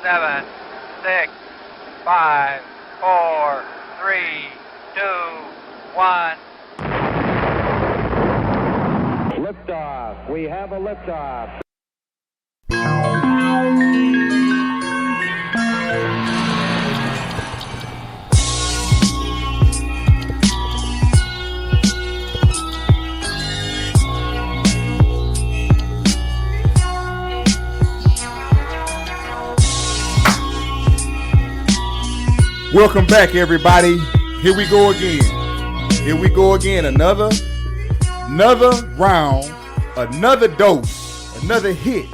7, 6, 5, 4, 3, 2, 1. Liftoff. We have a liftoff. Welcome back, everybody. Here we go again. Here we go again. Another round, another dose, another hit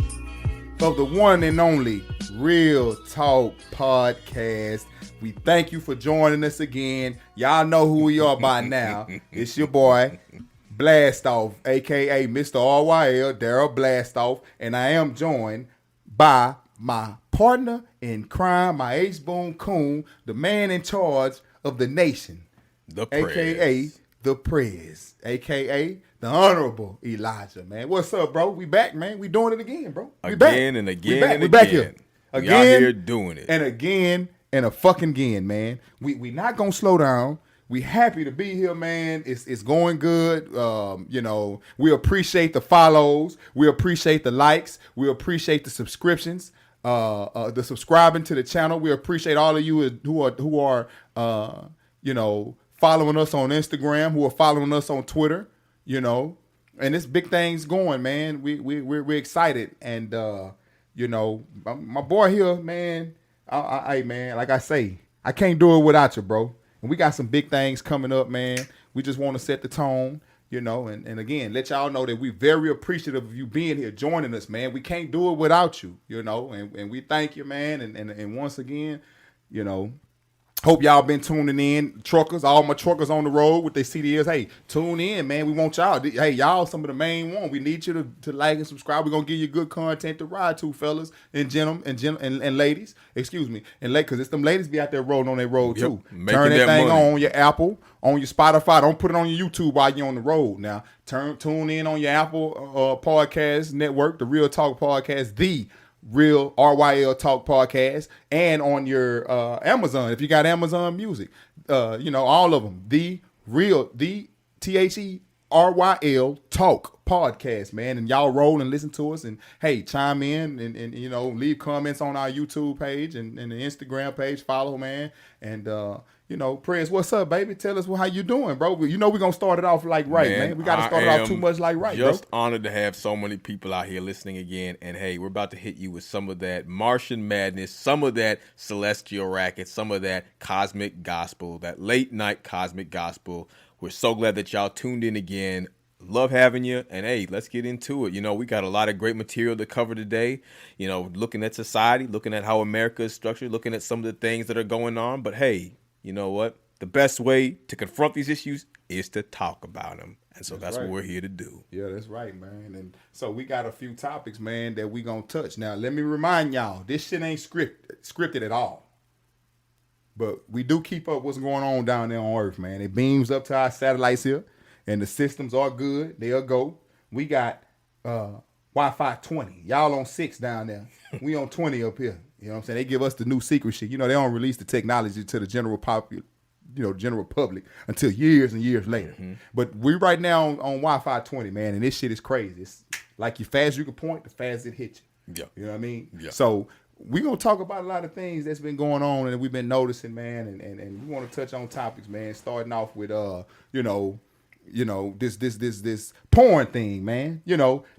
of the one and only Real Talk Podcast. We thank you for joining us again. Y'all know who we are by now. It's your boy, Blastoff, a.k.a. Mr. RYL, Daryl Blastoff, and I am joined by my partner in crime, my H-Boom Coon, the man in charge of the nation, a.k.a. the Prez, a.k.a. the Honorable Elijah, man. What's up, bro? We back, man. We doing it again, bro. We back. And again. We back here. Again. Y'all here doing it. And again and a fucking again, man. We not going to slow down. We happy to be here, man. It's going good. We appreciate the follows. We appreciate the likes. We appreciate the subscriptions. The subscribing to the channel. We appreciate all of you who are following us on Instagram, who are following us on Twitter, and it's big things going, man. We're excited, and my boy here, man. I man, like I say, I can't do it without you, bro. And we got some big things coming up, man. We just want to set the tone. And again, let y'all know that we're very appreciative of you being here, joining us, man. We can't do it without you, and we thank you, man. And once again, hope y'all been tuning in. Truckers, all my truckers on the road with their CDLs. Hey, tune in, man. We want y'all. Hey, y'all some of the main ones. We need you to like and subscribe. We're going to give you good content to ride to, fellas and gentlemen and ladies. Excuse me. And because it's them ladies be out there rolling on their road, too. Turn that thing on your Apple, on your Spotify. Don't put it on your YouTube while you're on the road. Now, tune in on your Apple podcast network, the Real Talk Podcast, the Real RYL Talk Podcast, and on your Amazon, if you got Amazon Music, all of them, the THERYL Talk Podcast, man. And y'all roll and listen to us, and hey, chime in and leave comments on our YouTube page and the Instagram page. Follow, man. And Prez, what's up, baby? Tell us how you doing, bro. We're gonna start it off like right, man. We gotta start it off too much like right, bro. Just honored to have so many people out here listening again. And hey, we're about to hit you with some of that Martian madness, some of that celestial racket, some of that cosmic gospel, that late night cosmic gospel. We're so glad that y'all tuned in again. Love having you. And hey, let's get into it. We got a lot of great material to cover today. Looking at society, looking at how America is structured, looking at some of the things that are going on. But hey, you know what? The best way to confront these issues is to talk about them. And so that's right. What we're here to do. Yeah, that's right, man. And so we got a few topics, man, that we going to touch. Now, let me remind y'all, this shit ain't scripted at all. But we do keep up what's going on down there on Earth, man. It beams up to our satellites here, and the systems are good. They'll go. We got Wi-Fi 20. Y'all on 6 down there. We on 20 up here. You know what I'm saying? They give us the new secret shit. They don't release the technology to the general public until years and years later. Mm-hmm. But we right now on Wi-Fi 20, man, and this shit is crazy. It's like the fast you can point, the fast it hits you. Yeah. You know what I mean? Yeah. So we're going to talk about a lot of things that's been going on and we've been noticing, man, and we want to touch on topics, man, starting off with, this porn thing, man.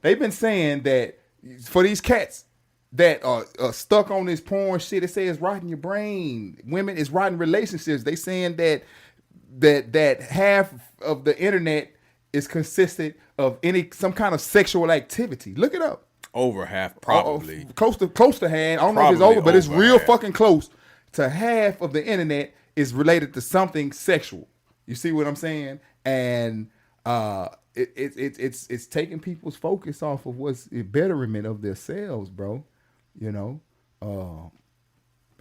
They've been saying that for these cats that are stuck on this porn shit, it says rotting your brain. Women is rotting relationships. They saying that half of the internet is consisted of some kind of sexual activity. Look it up. Over half, probably. Close to half. I don't know if it's over, but it's real fucking close to half of the internet is related to something sexual. You see what I'm saying? And it's taking people's focus off of what's a betterment of themselves, bro.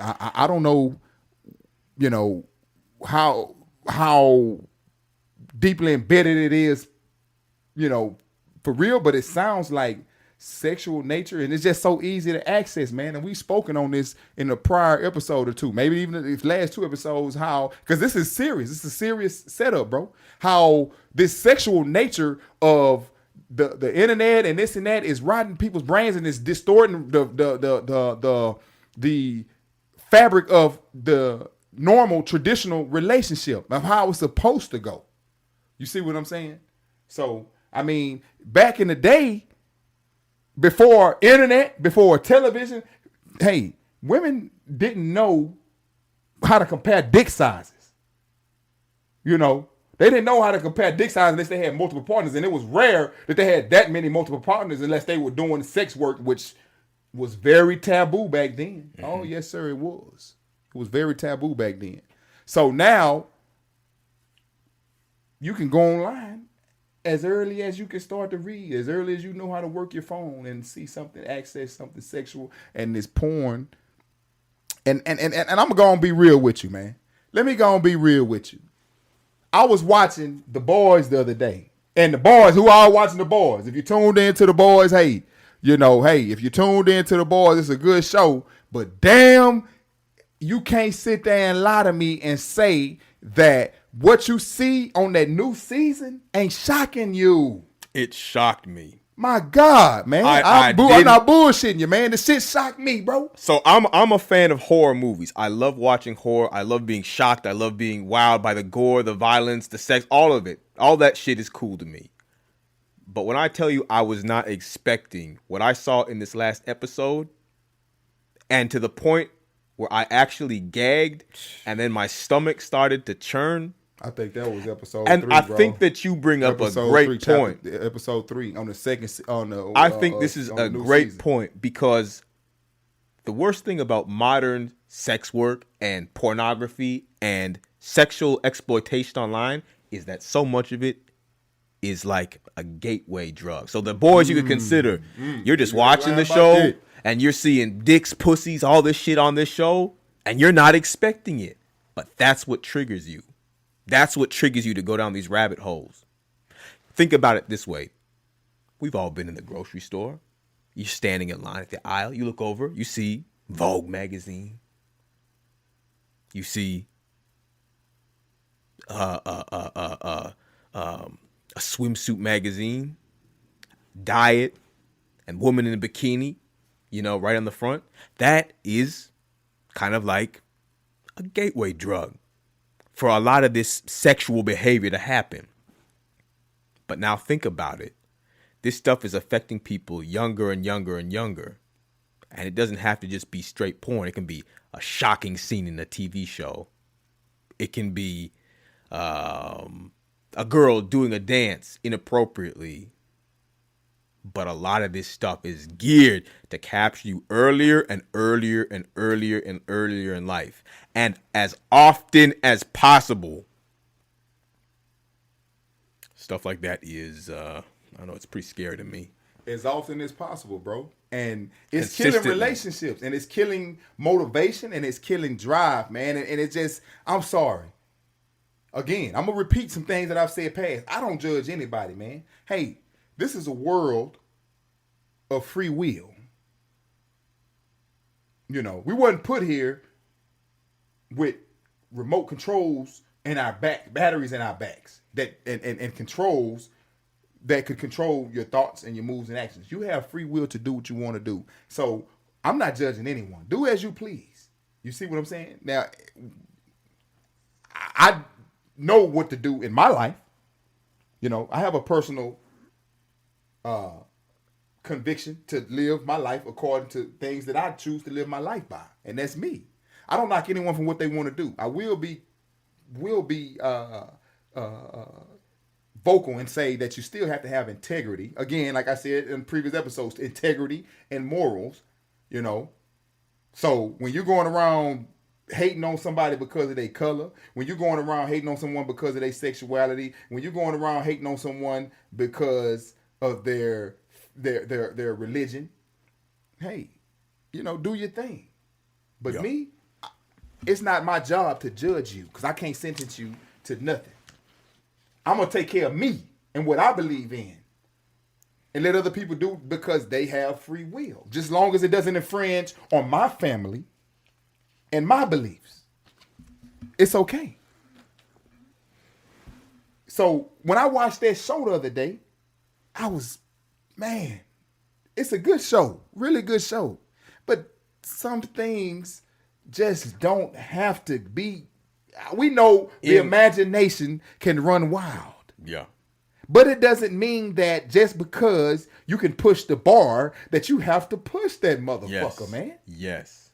I don't know, how deeply embedded it is, for real, but it sounds like sexual nature, and it's just so easy to access, man. And we've spoken on this in a prior episode or two, maybe even the last 2 episodes, how, because this is serious. This is a serious setup, bro. How this sexual nature of the internet and this and that is rotting people's brains and it's distorting the fabric of the normal traditional relationship of how it's supposed to go. You see what I'm saying? So, I mean, back in the day, before internet, before television, hey, women didn't know how to compare dick sizes. You know, they didn't know how to compare dick sizes unless they had multiple partners. And it was rare that they had that many multiple partners unless they were doing sex work, which was very taboo back then. Mm-hmm. Oh, yes, sir, it was. It was very taboo back then. So now you can go online as early as you can start to read, as early as you know how to work your phone and see something, access something sexual, and this porn. And I'm going to be real with you, man. Let me go and be real with you. I was watching The Boys the other day. And The Boys, who are watching The Boys? If you tuned into The Boys, hey, you know, hey, if you tuned into The Boys, it's a good show. But damn, you can't sit there and lie to me and say that what you see on that new season ain't shocking you. It shocked me. My God, man. I'm not bullshitting you, man. The shit shocked me, bro. So I'm a fan of horror movies. I love watching horror. I love being shocked. I love being wowed by the gore, the violence, the sex, all of it. All that shit is cool to me. But when I tell you I was not expecting what I saw in this last episode, and to the point where I actually gagged and then my stomach started to churn. I think that was episode and 3, I bro. think that you bring up episode a great point. Episode 3 on the second on the. I think this is a great season. point because the worst thing about modern sex work and pornography and sexual exploitation online is that so much of it is like a gateway drug. So the boys you could consider, you're just watching the show and you're seeing dicks, pussies, all this shit on this show, and you're not expecting it. But that's what triggers you. That's what triggers you to go down these rabbit holes. Think about it this way. We've all been in the grocery store. You're standing in line at the aisle. You look over. You see Vogue magazine. You see a swimsuit magazine, diet, and woman in a bikini, you know, right on the front. That is kind of like a gateway drug for a lot of this sexual behavior to happen. But now think about it. This stuff is affecting people younger and younger and younger. And it doesn't have to just be straight porn. It can be a shocking scene in a TV show. It can be a girl doing a dance inappropriately. But a lot of this stuff is geared to capture you earlier and earlier and earlier and earlier in life. And as often as possible. Stuff like that is, I don't know, it's pretty scary to me. As often as possible, bro. And it's killing relationships. And it's killing motivation. And it's killing drive, man. And it's just, I'm sorry. Again, I'm going to repeat some things that I've said past. I don't judge anybody, man. Hey, this is a world of free will. You know, we wasn't put here with remote controls in our back, batteries in our backs that and controls that could control your thoughts and your moves and actions. You have free will to do what you want to do. So I'm not judging anyone. Do as you please. You see what I'm saying? Now, I know what to do in my life. You know, I have a personal conviction to live my life according to things that I choose to live my life by, and that's me. I don't knock anyone from what they want to do. I will be vocal and say that you still have to have integrity. Again, like I said in previous episodes, integrity and morals. You know, so when you're going around hating on somebody because of their color, when you're going around hating on someone because of their sexuality, when you're going around hating on someone because of their religion, hey, you know, do your thing. But me, it's not my job to judge you because I can't sentence you to nothing. I'm going to take care of me and what I believe in. and let other people do because they have free will. Just long as it doesn't infringe on my family and my beliefs, it's okay. So when I watched that show the other day, I was, man, it's a good show, really good show. But some things just don't have to be. We know the imagination can run wild. Yeah. But it doesn't mean that just because you can push the bar that you have to push that motherfucker, man. Yes.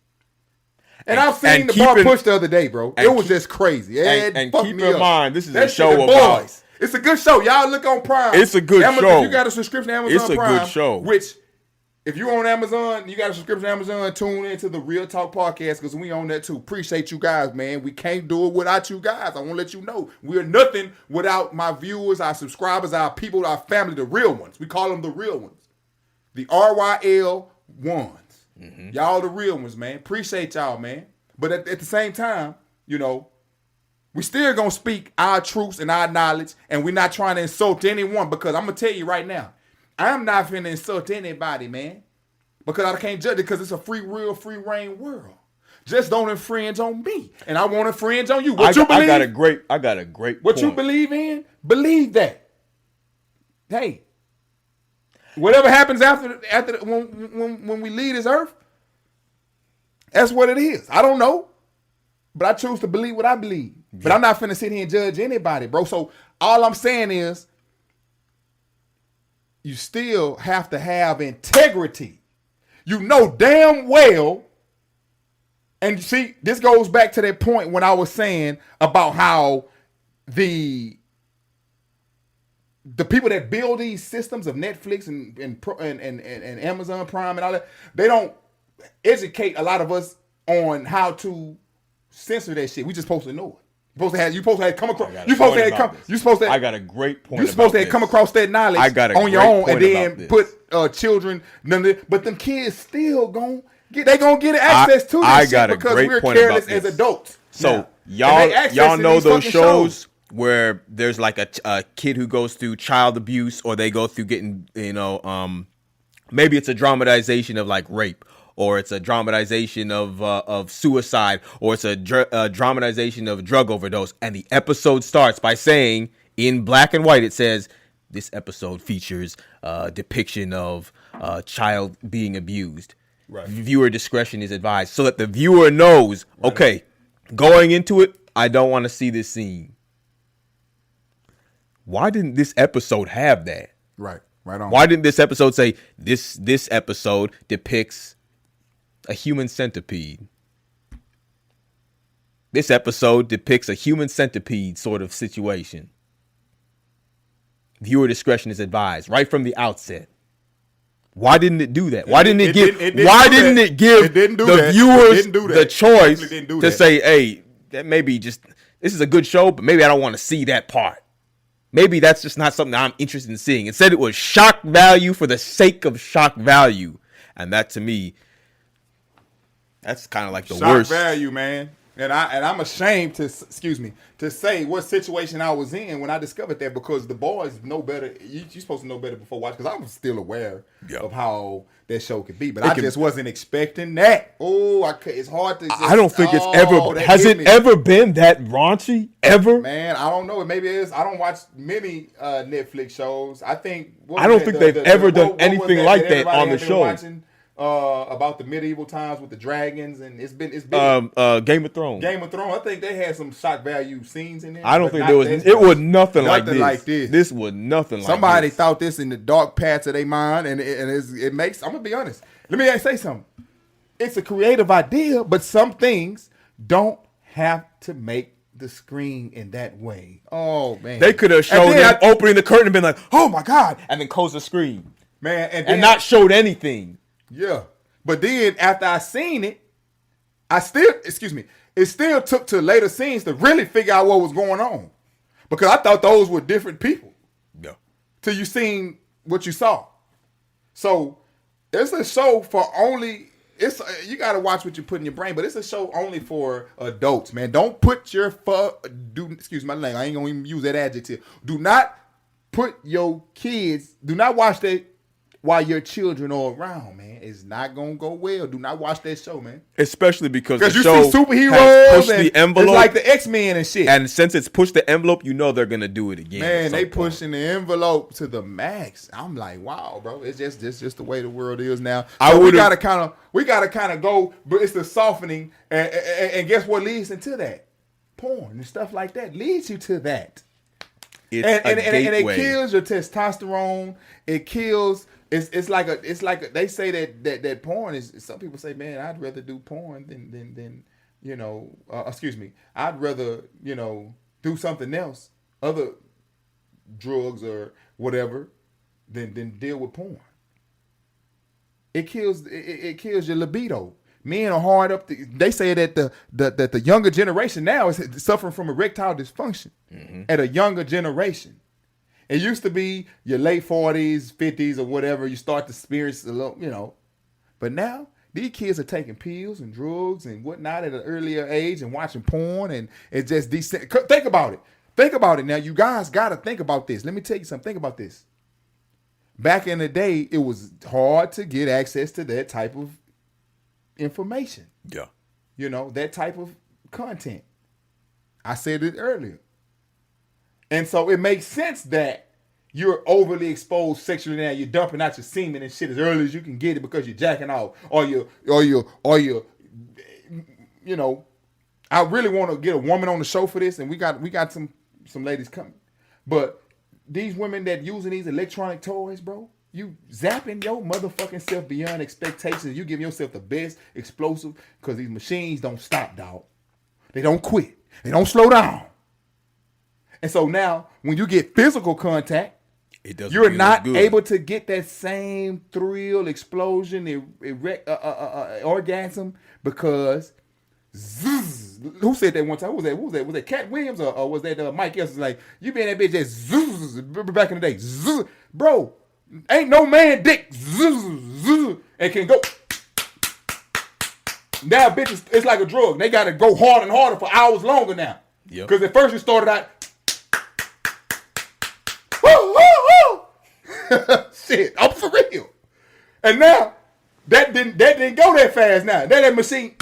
And I've seen the bar pushed the other day, bro. It was just crazy. And keep in mind, this is a show about. Boys. It's a good show. Y'all look on Prime. It's a good show. If you got a subscription to Amazon Prime. It's a good show. Which, if you're on Amazon, you got a subscription to Amazon, tune into the Real Talk Podcast because we own that too. Appreciate you guys, man. We can't do it without you guys. I want to let you know. We are nothing without my viewers, our subscribers, our people, our family, the real ones. We call them the real ones. The RYL ones. Mm-hmm. Y'all the real ones, man. Appreciate y'all, man. But at the same time, you know, we still going to speak our truths and our knowledge, and we're not trying to insult anyone because I'm going to tell you right now, I'm not finna insult anybody, man, because I can't judge it because it's a free reign world. Just don't infringe on me, and I won't infringe on you. What you believe? I got a great What point. you believe in, believe that. Hey, whatever happens after when we leave this earth, that's what it is. I don't know, but I choose to believe what I believe. But I'm not finna sit here and judge anybody, bro. So all I'm saying is, you still have to have integrity. You know damn well, and see, this goes back to that point when I was saying about how the people that build these systems of Netflix and Amazon Prime and all that, they don't educate a lot of us on how to censor that shit. We just supposed to know it. You supposed to have come across. I got a great point. You're supposed to have come across that knowledge on your own, and then put children. But them kids still gonna get access to this shit because we're careless as adults. So y'all know those shows where there's like a kid who goes through child abuse, or they go through getting maybe it's a dramatization of like rape, or it's a dramatization of suicide, or it's a dramatization of drug overdose. And the episode starts by saying, in black and white, it says, this episode features a depiction of a child being abused. Right. Viewer discretion is advised, so that the viewer knows, okay, going into it, I don't want to see this scene. Why didn't this episode have that? Right on. Why didn't this episode say, this episode depicts a human centipede? This episode depicts a human centipede sort of situation. Viewer discretion is advised right from the outset. Why didn't it do that? Why didn't it give the viewers the choice to say, hey, that maybe just, this is a good show, but maybe I don't want to see that part. Maybe that's just not something I'm interested in seeing. Instead, it was shock value for the sake of shock value. And that, to me, that's kind of like the worst. Shock value, man. And I'm ashamed to say what situation I was in when I discovered that, because the boys know better. You're supposed to know better before watching, because I was still aware of how that show could be, but I just wasn't expecting that. It's hard to. I don't think it's ever. Has it ever been that raunchy? Ever? Man, I don't know. Maybe it is. I don't watch many Netflix shows. I don't think they've ever done anything like that on the show. About the medieval times with the dragons, and it's been Game of Thrones. I think they had some shock value scenes in there. I don't think there was. It was nothing like this. This was nothing like this. Somebody thought this in the dark parts of their mind, and it makes. I'm gonna be honest. Let me say something. It's a creative idea, but some things don't have to make the screen in that way. Oh man, they could have shown them opening the curtain and been like, "Oh my god," and then close the screen, man, and not showed anything. Yeah, but then after I seen it, it still took to later scenes to really figure out what was going on, because I thought those were different people. Yeah. Till you seen what you saw. So it's a show for only. You got to watch what you put in your brain, but it's a show only for adults, man. Don't put your excuse my language. I ain't gonna even use that adjective. Do not put your kids. Do not watch that while your children are around, man. It's not gonna go well. Do not watch that show, man. Especially because the you show see superheroes has pushed and the envelope. It's like the X-Men and shit. And since it's pushed the envelope, you know they're gonna do it again. Man, they pushing the envelope to the max. I'm like, wow, bro. It's just the way the world is now. So we gotta kind of go, but it's the softening, and guess what leads into that? Porn and stuff like that leads you to that. It's and gateway. it kills your testosterone. It kills. It's like they say that porn is. Some people say, man, I'd rather do porn than excuse me. I'd rather do something else, other drugs or whatever, than deal with porn. It kills your libido. Men are hard up. They say that the younger generation now is suffering from erectile dysfunction at a younger generation. It used to be your late 40s, 50s, or whatever. You start to experience a little, But now these kids are taking pills and drugs and whatnot at an earlier age and watching porn, and it's just decent. Think about it. Think about it now. You guys got to think about this. Let me tell you something. Think about this. Back in the day, it was hard to get access to that type of information. Yeah. That type of content. I said it earlier. And so it makes sense that you're overly exposed sexually now. You're dumping out your semen and shit as early as you can get it because you're jacking off. Or you I really want to get a woman on the show for this, and we got some ladies coming. But these women that using these electronic toys, bro, you zapping your motherfucking self beyond expectations. You give yourself the best explosive because these machines don't stop, dog. They don't quit. They don't slow down. And so now, when you get physical contact, you're not able to get that same thrill, explosion, orgasm because zzz. Who said that one time? Who was that? Was that Cat Williams or was that Mike Evans? Like, you be in that bitch just zzz, back in the day. Zzz. Bro, ain't no man dick zzz, and can go. Now, bitches, it's like a drug. They got to go harder and harder for hours longer now. Because at first it started out, woo, woo, woo. Shit, I'm for real. And now, that didn't go that fast now. That machine,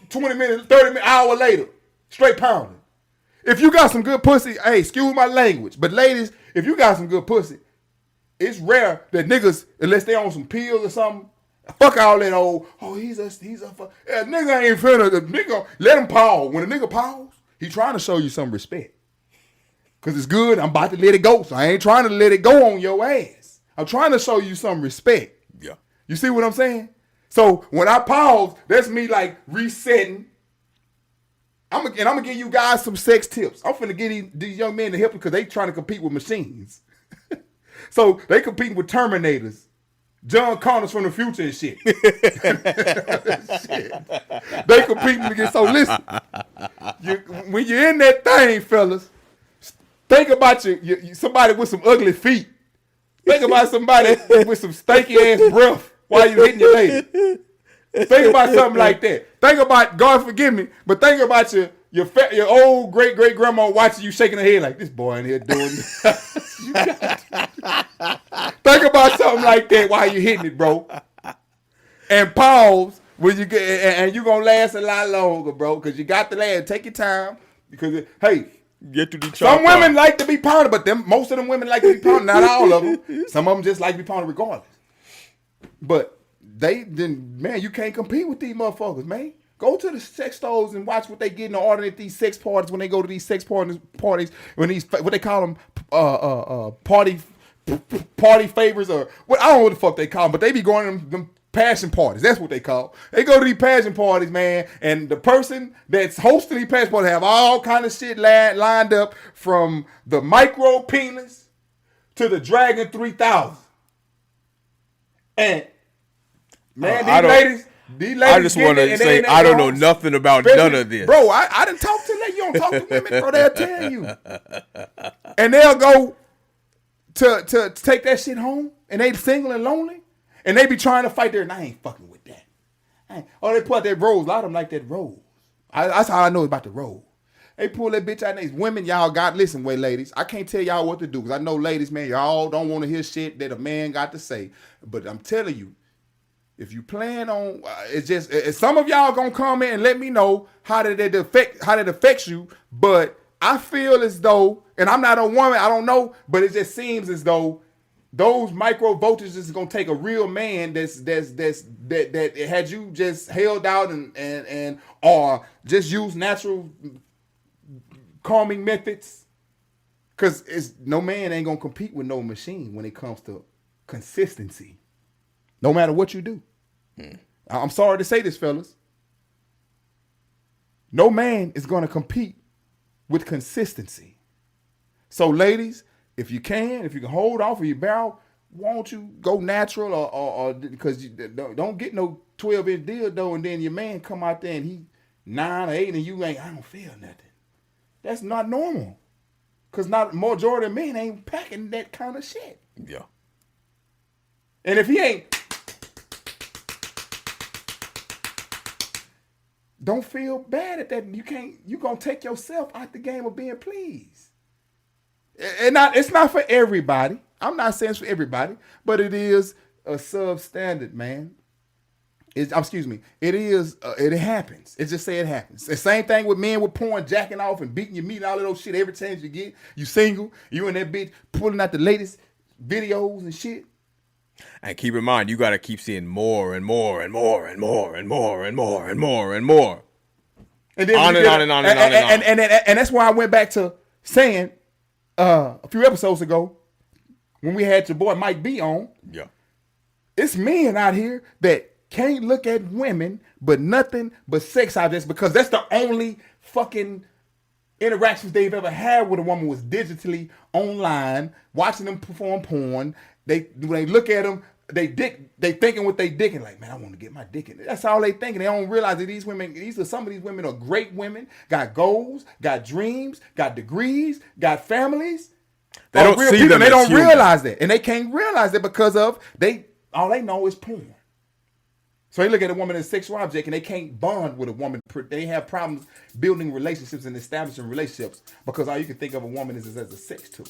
20 minutes, 30 minutes, hour later, straight pounding. If you got some good pussy, hey, excuse my language, but ladies, if you got some good pussy, it's rare that niggas, unless they on some pills or something, fuck all that he's a nigga ain't finna, the nigga, let him pause. When a nigga pause, he trying to show you some respect. Cause it's good, I'm about to let it go, so I ain't trying to let it go on your ass. I'm trying to show you some respect. Yeah. You see what I'm saying? So when I pause, that's me like resetting. I'm gonna give you guys some sex tips. I'm finna get these young men to help because they trying to compete with machines. So they competing with Terminators, John Connors from the future and shit. Shit. They competing against. So listen, when you're in that thing, fellas, think about somebody with some ugly feet. Think about somebody with some stanky ass breath while you hitting your lady. Think about something like that. Think about, God forgive me, but think about your old great grandma watching you shaking her head like, this boy in here doing this. Think about something like that while you hitting it, bro. And pause when you get, and you're gonna last a lot longer, bro, because you got to last. Take your time because get to the some women like to be pounded, but most of them women like to be pounded. Not all of them. Some of them just like to be pounded regardless. But man, you can't compete with these motherfuckers, man. Go to the sex stores and watch what they get in the order at these sex parties when they go to these sex parties when these, what they call them, party favors or what, I don't know what the fuck they call them, but they be going to them passion parties. That's what they call. They go to these passion parties, man, and the person that's hosting these passion parties have all kind of shit lined up from the micro penis to the Dragon 3000. And man, these ladies, I just want to say I don't know nothing about none of this. Bro, I didn't talk to them. You don't talk to women, bro. They'll tell you. And they'll go to take that shit home, and they single and lonely, and they be trying to fight there, and I ain't fucking with that. They put out that rose. A lot of them like that rose. That's how I know about the rose. They pull that bitch out. These women, y'all listen, ladies. I can't tell y'all what to do because I know, ladies, man, y'all don't want to hear shit that a man got to say. But I'm telling you, if you plan on, some of y'all gonna comment and let me know how that affects you. But I feel as though, and I'm not a woman, I don't know, but it just seems as though those micro voltages is gonna take a real man that had you just held out and or just use natural calming methods, because no man ain't gonna compete with no machine when it comes to consistency, no matter what you do. I'm sorry to say this, fellas. No man is gonna compete with consistency. So, ladies, if you can hold off of your barrel, won't you go natural or because you don't get no 12-inch dildo and then your man come out there and he 9 or 8 and you ain't, I don't feel nothing. That's not normal. Because not majority of men ain't packing that kind of shit. Yeah. And if he ain't, don't feel bad at that. You gonna take yourself out the game of being pleased. It's not for everybody. I'm not saying it's for everybody, but it is a substandard, man. It is. It happens. It's just say it happens. The same thing with men with porn, jacking off and beating your meat and all of those shit every chance you get. You single, you and that bitch pulling out the latest videos and shit. And keep in mind, you got to keep seeing more and more and more and more and more and more and more and more. And then on and on and on and on and on. And that's why I went back to saying a few episodes ago when we had your boy Mike B on. Yeah. It's men out here that can't look at women but nothing but sex objects because that's the only fucking interactions they've ever had with a woman was digitally online, watching them perform porn. When they look at them, they thinking what they dicking, like, man, I want to get my dick in. That's all they thinking. They don't realize that some of these women are great women, got goals, got dreams, got degrees, got families. They don't see them. They don't realize that, and they can't realize that because of all they know is porn. So they look at a woman as a sexual object and they can't bond with a woman. They have problems building relationships and establishing relationships because all you can think of a woman is as a sex tool.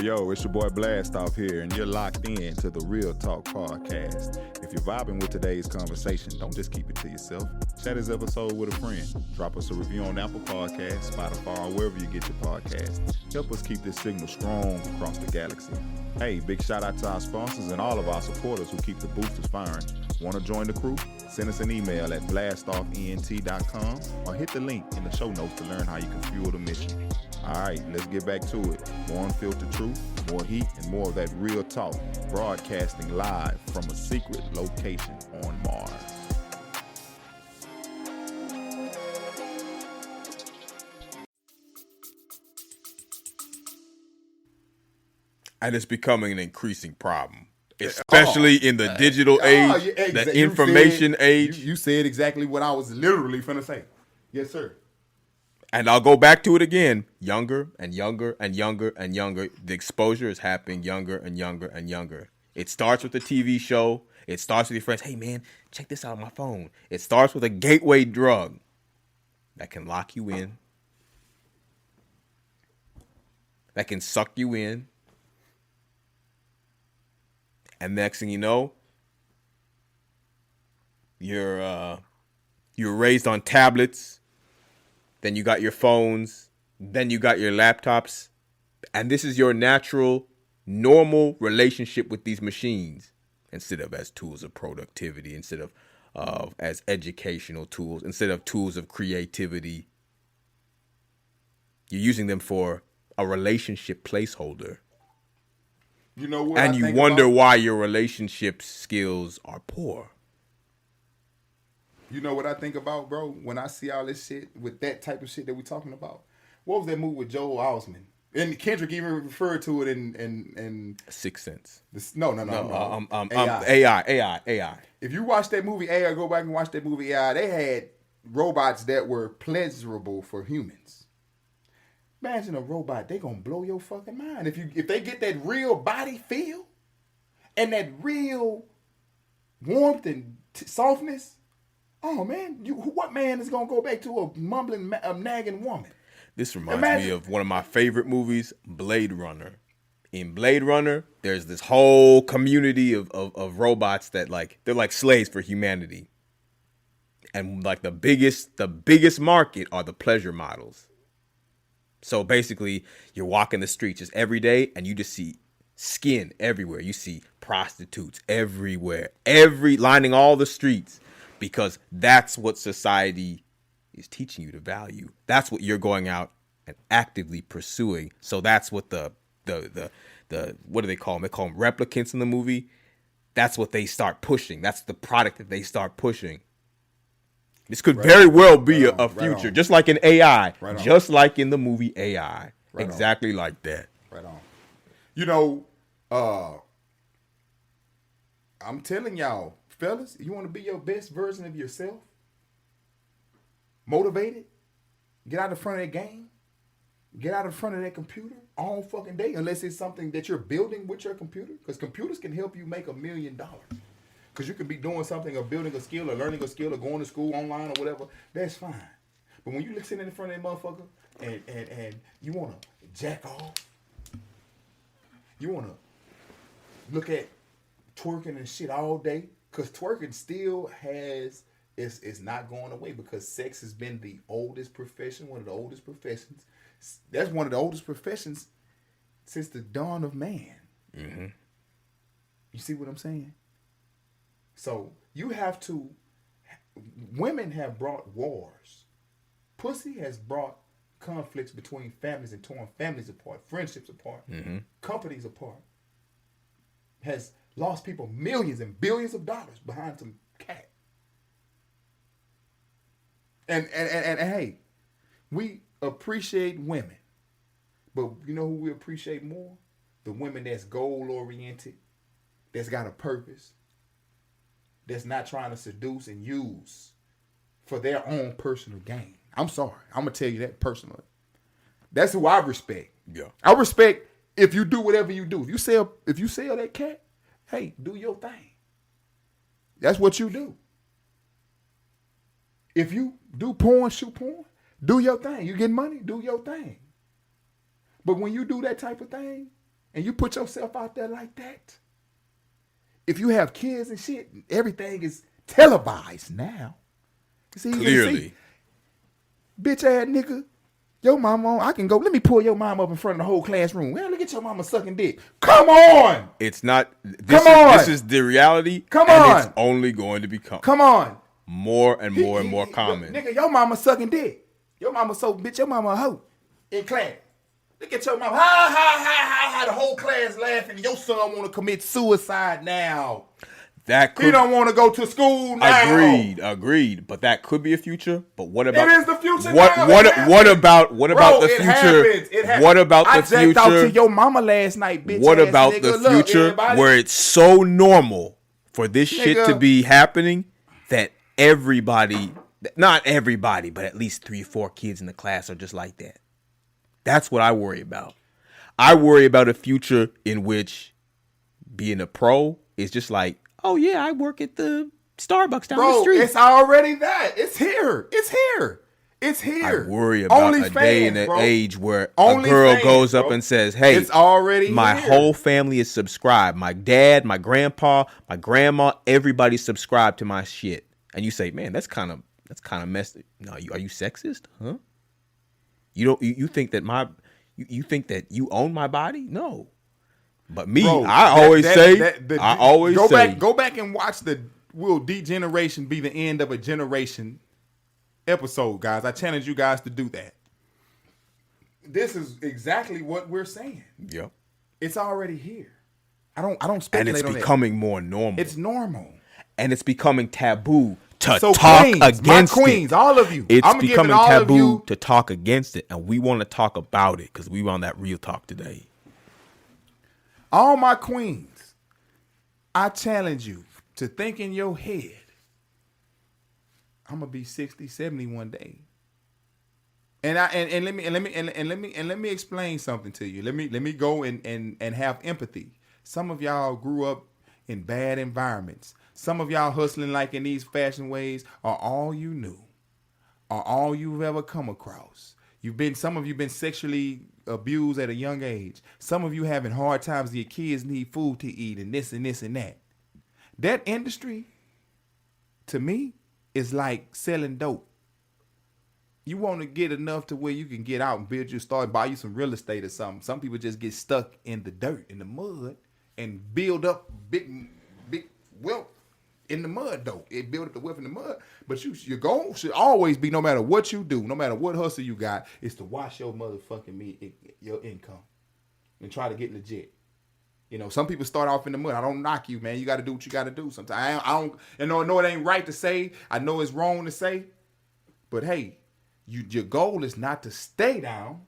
Yo, it's your boy Blastoff here, and you're locked in to the Real Talk Podcast. If you're vibing with today's conversation, don't just keep it to yourself. Share this episode with a friend. Drop us a review on Apple Podcasts, Spotify, or wherever you get your podcasts. Help us keep this signal strong across the galaxy. Hey, big shout out to our sponsors and all of our supporters who keep the boosters firing. Want to join the crew? Send us an email at blastoffent.com or hit the link in the show notes to learn how you can fuel the mission. All right, let's get back to it. More unfiltered truth, more heat, and more of that real talk, broadcasting live from a secret location on Mars. And it's becoming an increasing problem, especially in the digital age, the information age. You said exactly what I was literally finna say. Yes, sir. And I'll go back to it again. Younger and younger and younger and younger. The exposure is happening younger and younger and younger. It starts with a TV show. It starts with your friends. Hey, man, check this out on my phone. It starts with a gateway drug that can lock you in, that can suck you in. And next thing you know, you're raised on tablets. Then you got your phones, then you got your laptops, and this is your natural, normal relationship with these machines instead of as tools of productivity, instead of as educational tools, instead of tools of creativity. You're using them for a relationship placeholder. You know what? And you wonder why your relationship skills are poor. You know what I think about, bro? When I see all this shit with that type of shit that we talking about. What was that movie with Joel Osment? And Kendrick even referred to it in Sixth Sense. No. AI. If you watch that movie AI, go back and watch that movie AI. They had robots that were pleasurable for humans. Imagine a robot, they gonna blow your fucking mind. If they get that real body feel, and that real warmth and softness. Oh man, what man is gonna go back to a mumbling, nagging woman? This reminds me of one of my favorite movies, Blade Runner. In Blade Runner, there's this whole community of robots that they're like slaves for humanity. And like the biggest market are the pleasure models. So basically, you're walking the streets just every day and you just see skin everywhere. You see prostitutes everywhere, lining all the streets, because that's what society is teaching you to value. That's what you're going out and actively pursuing. So that's what the what do they call them? They call them replicants in the movie. That's what they start pushing. That's the product that they start pushing. This could very well be a future, just like in AI, just like in the movie AI, exactly like that. Right on. You know, I'm telling y'all, fellas, you want to be your best version of yourself? Motivated? Get out in front of that game? Get out in front of that computer all fucking day, unless it's something that you're building with your computer, because computers can help you make $1 million. Because you could be doing something or building a skill or learning a skill or going to school online or whatever. That's fine. But when you sit in front of that motherfucker and you want to jack off, you want to look at twerking and shit all day, because twerking still it's not going away, because sex has been the oldest profession, one of the oldest professions. That's one of the oldest professions since the dawn of man. Mm-hmm. You see what I'm saying? So you have to, women have brought wars. Pussy has brought conflicts between families and torn families apart, friendships apart, companies apart. Has lost people millions and billions of dollars behind some cat. And hey, we appreciate women. But you know who we appreciate more? The women that's goal-oriented, that's got a purpose, that's not trying to seduce and use for their own personal gain. I'm sorry. I'm going to tell you that personally. That's who I respect. Yeah. I respect if you do whatever you do. If you sell that cat, hey, do your thing. That's what you do. If you do porn, shoot porn, do your thing. You get money, do your thing. But when you do that type of thing and you put yourself out there like that, if you have kids and shit, everything is televised now. See, clearly. Bitch ass nigga, your mama, I can go, let me pull your mom up in front of the whole classroom. Well, look at your mama sucking dick. Come on. It's not, this is the reality. Come and on. It's only going to become. Come on. More and more and more common. Nigga, your mama sucking dick. Your mama your mama a hoe in class. Look at your mama. Ha, ha, ha, ha, the whole class laughing. Your son want to commit suicide now. He don't want to go to school now. Agreed. But that could be a future. But what about? It is the future what, now. What about the future? Happens. What about the future? I jacked out to your mama last night, bitch. What about nigga. the future where it's so normal for this shit to be happening that everybody, not everybody, but at least 3 or 4 kids in the class are just like that? That's what I worry about. I worry about a future in which being a pro is just like, oh yeah, I work at the Starbucks down the street. It's already that. It's here. I worry about a day and an age where a girl goes up and says, hey, it's already my whole family is subscribed. My dad, my grandpa, my grandma, everybody's subscribed to my shit. And you say, man, that's kind of messed up. No, are you sexist? Huh? You think that you think that you own my body? No. But me, I always say go back and watch the Will Degeneration Be the End of a Generation episode, guys. I challenge you guys to do that. This is exactly what we're saying. Yep. It's already here. I don't speculate on it. And it's becoming more normal. It's normal. And it's becoming taboo to talk queens, against my queens, all of you. It's becoming taboo to talk against it, and we want to talk about it because we want that real talk today. All my queens, I challenge you to think in your head, I'm gonna be 60, 70 one day. And let me explain something to you. Let me go and have empathy. Some of y'all grew up in bad environments. Some of y'all hustling like in these fashion ways are all you knew, are all you've ever come across. Some of you been sexually abused at a young age. Some of you having hard times. Your kids need food to eat and this and this and that. That industry, to me, is like selling dope. You want to get enough to where you can get out and buy you some real estate or something. Some people just get stuck in the dirt, in the mud, and build up big wealth in the mud, though. It build up the wealth in the mud. But your goal should always be, no matter what you do, no matter what hustle you got, is to watch your motherfucking your income and try to get legit. You know, some people start off in the mud. I don't knock you, man. You got to do what you got to do. Sometimes I don't. I know it ain't right to say. I know it's wrong to say. But hey, your goal is not to stay down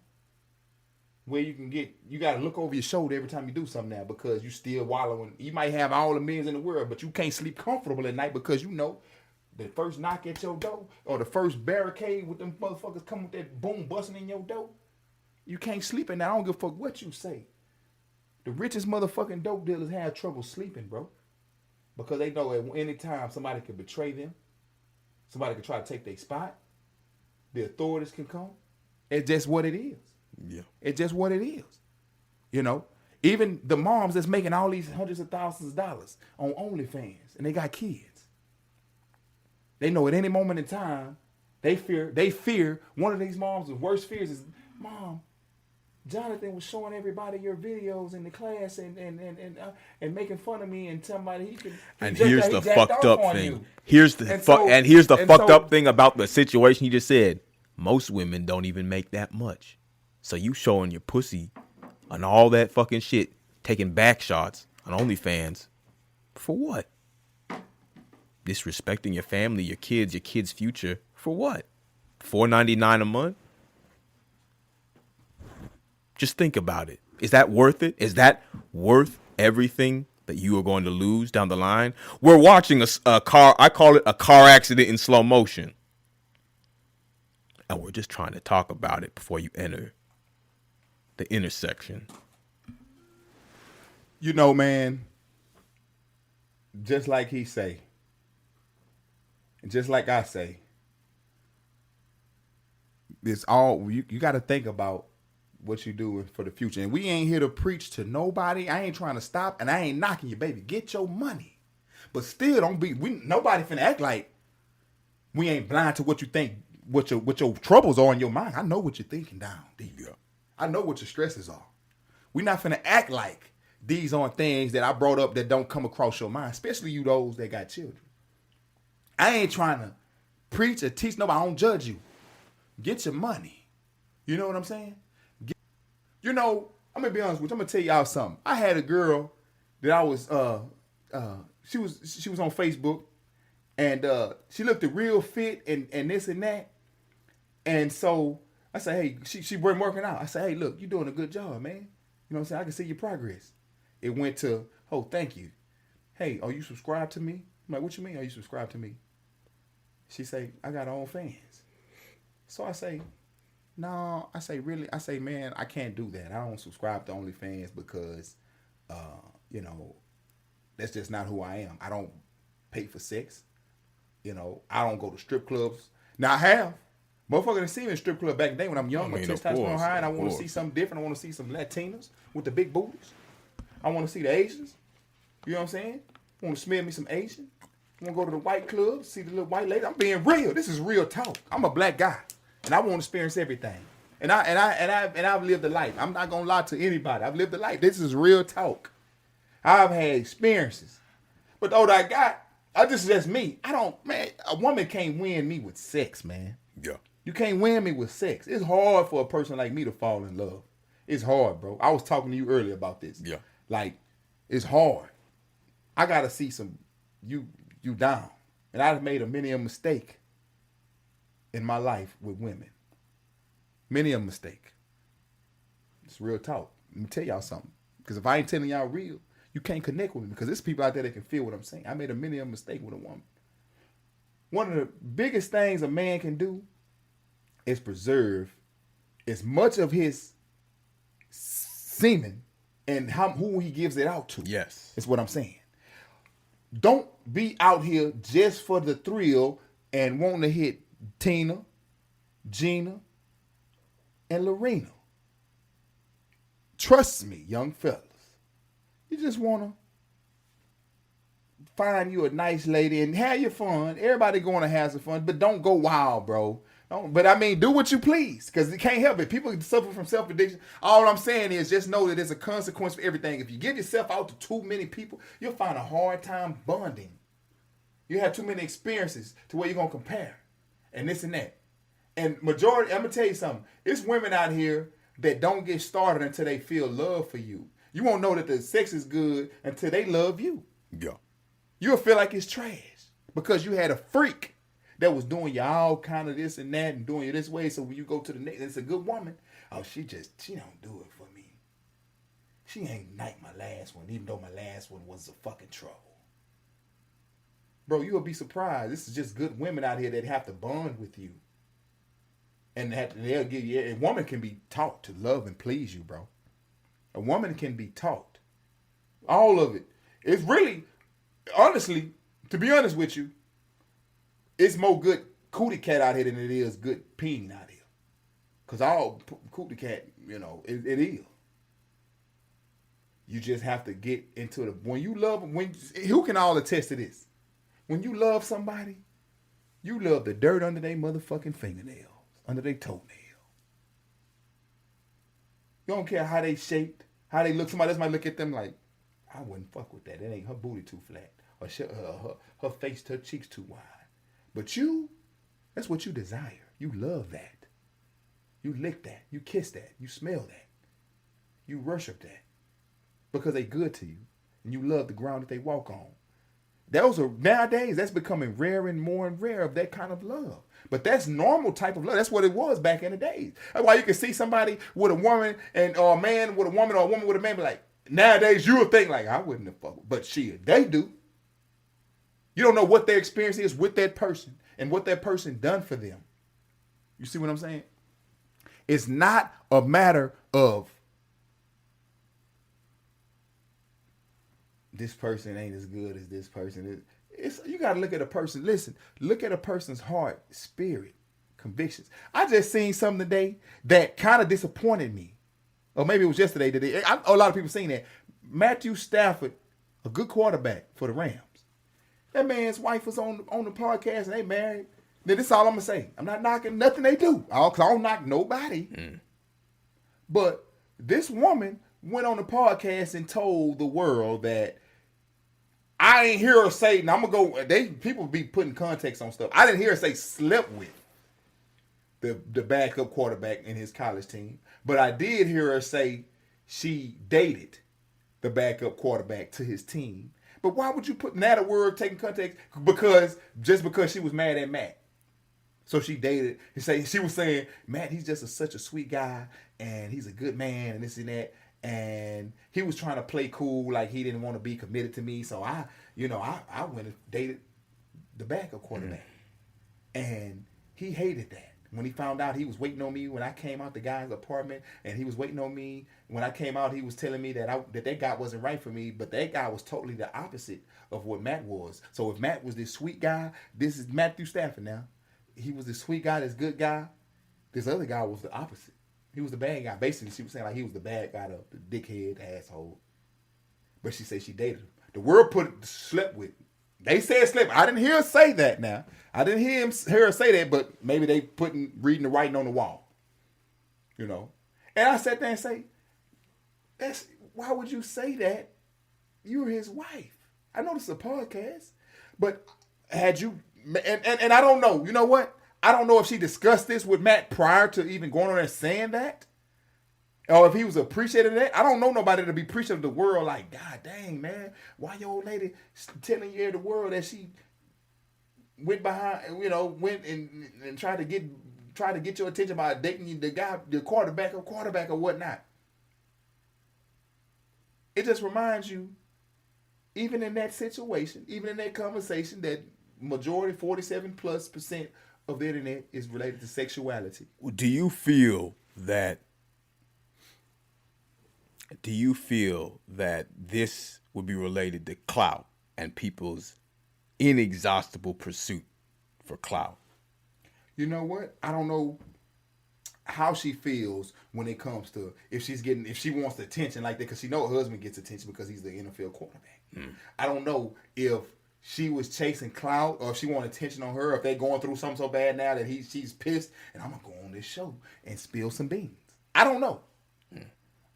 where you can get. You got to look over your shoulder every time you do something now, because you still wallowing. You might have all the millions in the world, but you can't sleep comfortable at night because you know the first knock at your door or the first barricade with them motherfuckers coming with that boom busting in your door. You can't sleep at night. I don't give a fuck what you say. The richest motherfucking dope dealers have trouble sleeping, bro. Because they know at any time somebody could betray them. Somebody could try to take their spot. The authorities can come. It's just what it is. Yeah. It's just what it is. You know? Even the moms that's making all these hundreds of thousands of dollars on OnlyFans, and they got kids. They know at any moment in time, they fear one of these moms' worst fears is, Mom, Jonathan was showing everybody your videos in the class and making fun of me and somebody he could. And here's the fucked up thing. You. Here's the fucked up thing about the situation you just said. Most women don't even make that much. So you showing your pussy and all that fucking shit, taking back shots on OnlyFans, for what? Disrespecting your family, your kids' future, for what? $4.99 a month? Just think about it. Is that worth it? Is that worth everything that you are going to lose down the line? We're watching a car. I call it a car accident in slow motion. And we're just trying to talk about it before you enter the intersection. You know, man, just like he say, and just like I say, it's all, you got to think about what you doing for the future. And we ain't here to preach to nobody. I ain't trying to stop, and I ain't knocking you, baby. Get your money. But still nobody finna act like we ain't blind to what you think, what your troubles are in your mind. I know what you're thinking down deep. Yeah. I know what your stresses are. We not finna act like these aren't things that I brought up that don't come across your mind, especially you those that got children. I ain't trying to preach or teach nobody. I don't judge you. Get your money. You know what I'm saying? You know, I'm gonna be honest with you. I'm gonna tell y'all something. I had a girl that I was she was on Facebook, and she looked real fit and this and that. And so I said, hey, she been working out. I said, hey, look, you're doing a good job, man. You know what I'm saying? I can see your progress. It went to, oh, thank you. Hey, are you subscribed to me? I'm like, what you mean, are you subscribed to me? She say, I got OnlyFans. So I say, no, I say, really? I say, man, I can't do that. I don't subscribe to OnlyFans because, you know, that's just not who I am. I don't pay for sex. You know, I don't go to strip clubs. Now, I have. Motherfucker done seen me in strip club back in the day when I'm young. My testosterone high, and I want to see something different. I want to see some Latinas with the big booties. I want to see the Asians. You know what I'm saying? I want to smell me some Asian. I want to go to the white club, see the little white lady. I'm being real. This is real talk. I'm a black guy, and I want to experience everything. And I've lived a life. I'm not gonna lie to anybody. I've lived a life. This is real talk. I've had experiences, but the older I got, this is just me. A woman can't win me with sex, man. Yeah. You can't win me with sex. It's hard for a person like me to fall in love. It's hard, bro. I was talking to you earlier about this. Yeah. Like, it's hard. I gotta see some you down. And I've made many a mistake in my life with women. Many a mistake. It's real talk. Let me tell y'all something. Because if I ain't telling y'all real, you can't connect with me. Because there's people out there that can feel what I'm saying. I made many a mistake with a woman. One of the biggest things a man can do is preserve as much of his semen and who he gives it out to. Yes. Is what I'm saying. Don't be out here just for the thrill and want to hit Tina, Gina, and Lorena. Trust me, young fellas. You just want to find you a nice lady and have your fun. Everybody going to have some fun, but don't go wild, bro. But I mean, do what you please, because you can't help it. People suffer from self-addiction. All I'm saying is just know that there's a consequence for everything. If you give yourself out to too many people, you'll find a hard time bonding. You have too many experiences to where you're going to compare and this and that. And majority, I'm going to tell you something. It's women out here that don't get started until they feel love for you. You won't know that the sex is good until they love you. Yeah. You'll feel like it's trash because you had a freak that was doing you all kind of this and that and doing you this way. So when you go to the next, it's a good woman. Oh, she don't do it for me. She ain't like my last one, even though my last one was a fucking trouble. Bro, you'll be surprised. This is just good women out here that have to bond with you. And they'll give you, a woman can be taught to love and please you, bro. A woman can be taught. All of it. It's really, honestly, to be honest with you, it's more good cootie cat out here than it is good peen out here. Because all cootie cat, it is. You just have to get into the, when you love, who can all attest to this? When you love somebody, you love the dirt under their motherfucking fingernails, under their toenail. You don't care how they shaped, how they look. Somebody else might look at them like, I wouldn't fuck with that. That ain't her booty too flat. Or her face, her cheeks too wide. But you, that's what you desire. You love that. You lick that. You kiss that. You smell that. You worship that. Because they good to you. And you love the ground that they walk on. Nowadays, that's becoming rare and more of that kind of love. But that's normal type of love. That's what it was back in the days. That's why you can see somebody with a woman or a man with a woman or a woman with a man, be like, nowadays you would think like, I wouldn't have fucked. But they do. You don't know what their experience is with that person and what that person done for them. You see what I'm saying? It's not a matter of this person ain't as good as this person is. You got to look at a person. Listen, look at a person's heart, spirit, convictions. I just seen something today that kind of disappointed me. Or maybe it was yesterday. A lot of people seen that. Matthew Stafford, a good quarterback for the Rams. That man's wife was on the podcast and they married. Now, this is all I'm going to say. I'm not knocking nothing they do. I don't knock nobody. But this woman went on the podcast and told the world that I ain't hear her say, and I'm going to go, people be putting context on stuff. I didn't hear her say slept with the backup quarterback in his college team. But I did hear her say she dated the backup quarterback to his team. But why would you put that a word taking context? Because she was mad at Matt. So she dated. She was saying, Matt, he's just such a sweet guy, and he's a good man, and this and that. And he was trying to play cool, like he didn't want to be committed to me. So I went and dated the backup quarterback. And he hated that. When he found out he was waiting on me when I came out the guy's apartment, and he was waiting on me. When I came out, he was telling me that that guy wasn't right for me, but that guy was totally the opposite of what Matt was. So if Matt was this sweet guy, this is Matthew Stafford now. He was this sweet guy, this good guy. This other guy was the opposite. He was the bad guy. Basically, she was saying like he was the bad guy, the dickhead, the asshole. But she said she dated him. The word slept with. They said slept. I didn't hear her say that now. I didn't hear her say that, but maybe they reading the writing on the wall. And I sat there and say, why would you say that? You're his wife. I know this is a podcast, but had you, and I don't know, you know what? I don't know if she discussed this with Matt prior to even going on there saying that. Or if he was appreciative of that. I don't know nobody to be appreciative of the world like, God dang, man, why your old lady telling you the world that she went behind, went and tried to get your attention by dating the guy, the quarterback or whatnot. It just reminds you, even in that situation, even in that conversation, that majority, 47+% of the internet is related to sexuality. Do you feel that this would be related to clout? and people's inexhaustible pursuit for clout? You know what? I don't know how she feels when it comes to if she wants the attention like that, because she know her husband gets attention because he's the NFL quarterback. I don't know if she was chasing clout or if she wanted attention on her, or if they going through something so bad now that she's pissed and I'm gonna go on this show and spill some beans. I don't know.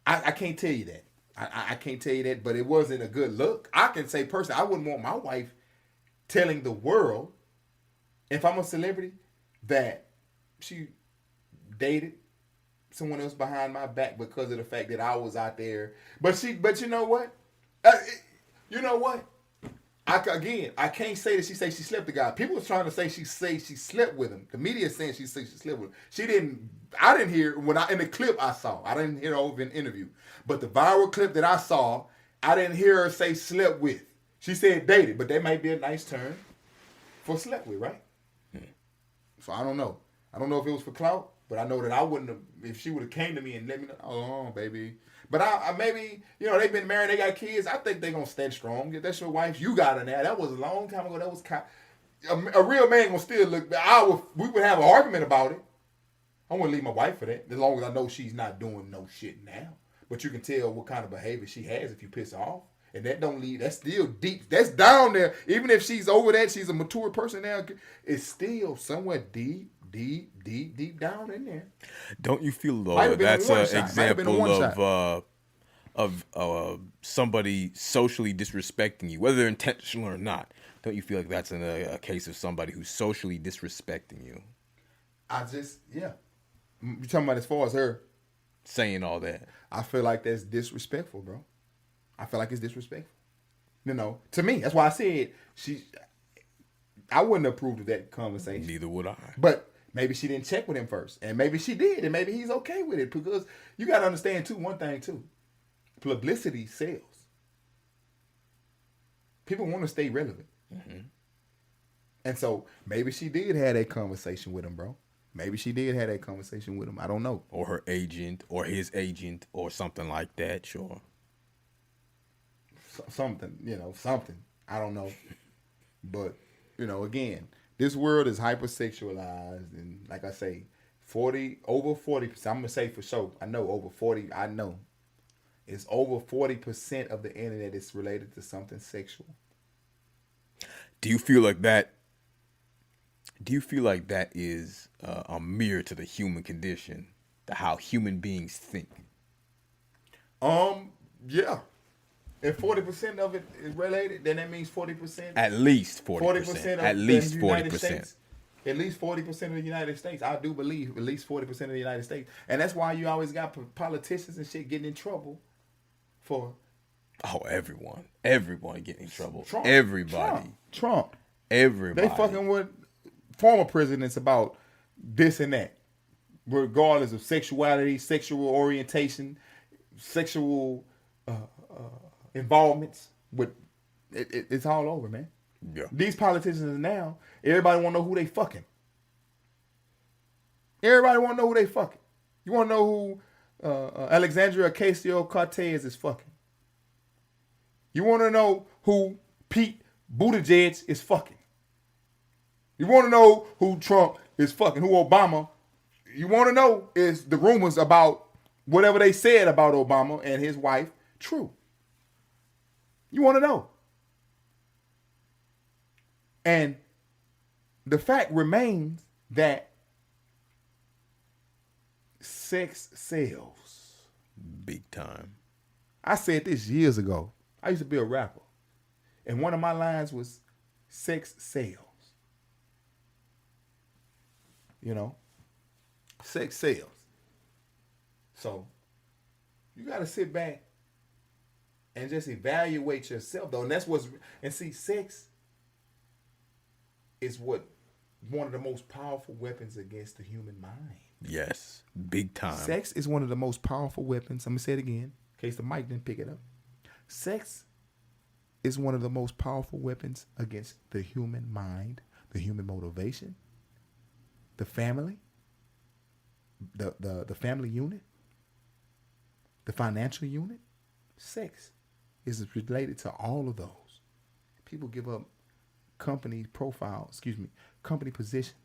I can't tell you that. I can't tell you that, but it wasn't a good look. I can say personally, I wouldn't want my wife telling the world, if I'm a celebrity, that she dated someone else behind my back because of the fact that I was out there. But you know what? You know what? I can't say that she say she slept with the guy. People was trying to say she slept with him. The media is saying she slept with him. She didn't. I didn't hear in the clip I saw. I didn't hear her over in the interview. But the viral clip that I saw, I didn't hear her say slept with. She said dated, but that might be a nice term for slept with, right? So I don't know. I don't know if it was for clout, but I know that I wouldn't have, if she would have came to me and let me know, oh, baby. But I maybe, they've been married, they got kids. I think they're going to stand strong. If that's your wife, you got her now. That was a long time ago. That was a real man going to still look, we would have an argument about it. I wouldn't leave my wife for that, as long as I know she's not doing no shit now. But you can tell what kind of behavior she has if you piss her off. And that don't leave, that's still deep. That's down there. Even if she's over that, she's a mature person now, it's still somewhere deep down in there. Don't you feel though that's an example of somebody socially disrespecting you, whether intentional or not? Don't you feel like that's a case of somebody who's socially disrespecting you? You're talking about as far as her saying all that? I feel like that's disrespectful, bro. I feel like it's disrespectful. To me. That's why I said I wouldn't approve of that conversation. Neither would I. But maybe she didn't check with him first. And maybe she did. And maybe he's okay with it. Because you got to understand, too, one thing, too. Publicity sells. People want to stay relevant. Mm-hmm. And so maybe she did have that conversation with him, bro. Maybe she did have that conversation with him. I don't know. Or her agent or his agent or something like that, sure. Something. I don't know. But, again, this world is hypersexualized. And like I say, over 40%, I'm going to say for sure, I know over 40, I know. It's over 40% of the internet is related to something sexual. Do you feel like that is a mirror to the human condition, to how human beings think? Yeah. If 40% of it is related, then that means 40%. At least 40%. 40% at least 40%. At least 40% of the United States. I do believe at least 40% of the United States. And that's why you always got politicians and shit getting in trouble for... Oh, everyone. Everyone getting in trouble. Trump. Everybody. Trump. Everybody. They fucking with former presidents about this and that. Regardless of sexuality, sexual orientation, sexual... involvements with it's all over, man. Yeah. These politicians now, everybody want to know who they fucking. Everybody want to know who they fucking. You want to know who Alexandria Ocasio-Cortez is fucking. You want to know who Pete Buttigieg is fucking. You want to know who Trump is fucking, who Obama. You want to know is the rumors about whatever they said about Obama and his wife true. You want to know. And the fact remains that sex sells. Big time. I said this years ago. I used to be a rapper. And one of my lines was, sex sells. Sex sells. So, you got to sit back and just evaluate yourself, though. And see, sex is one of the most powerful weapons against the human mind. Yes, big time. Sex is one of the most powerful weapons. I'm going to say it again, in case the mic didn't pick it up. Sex is one of the most powerful weapons against the human mind, the human motivation, the family, the family unit, the financial unit. Sex is related to all of those People give up company positions.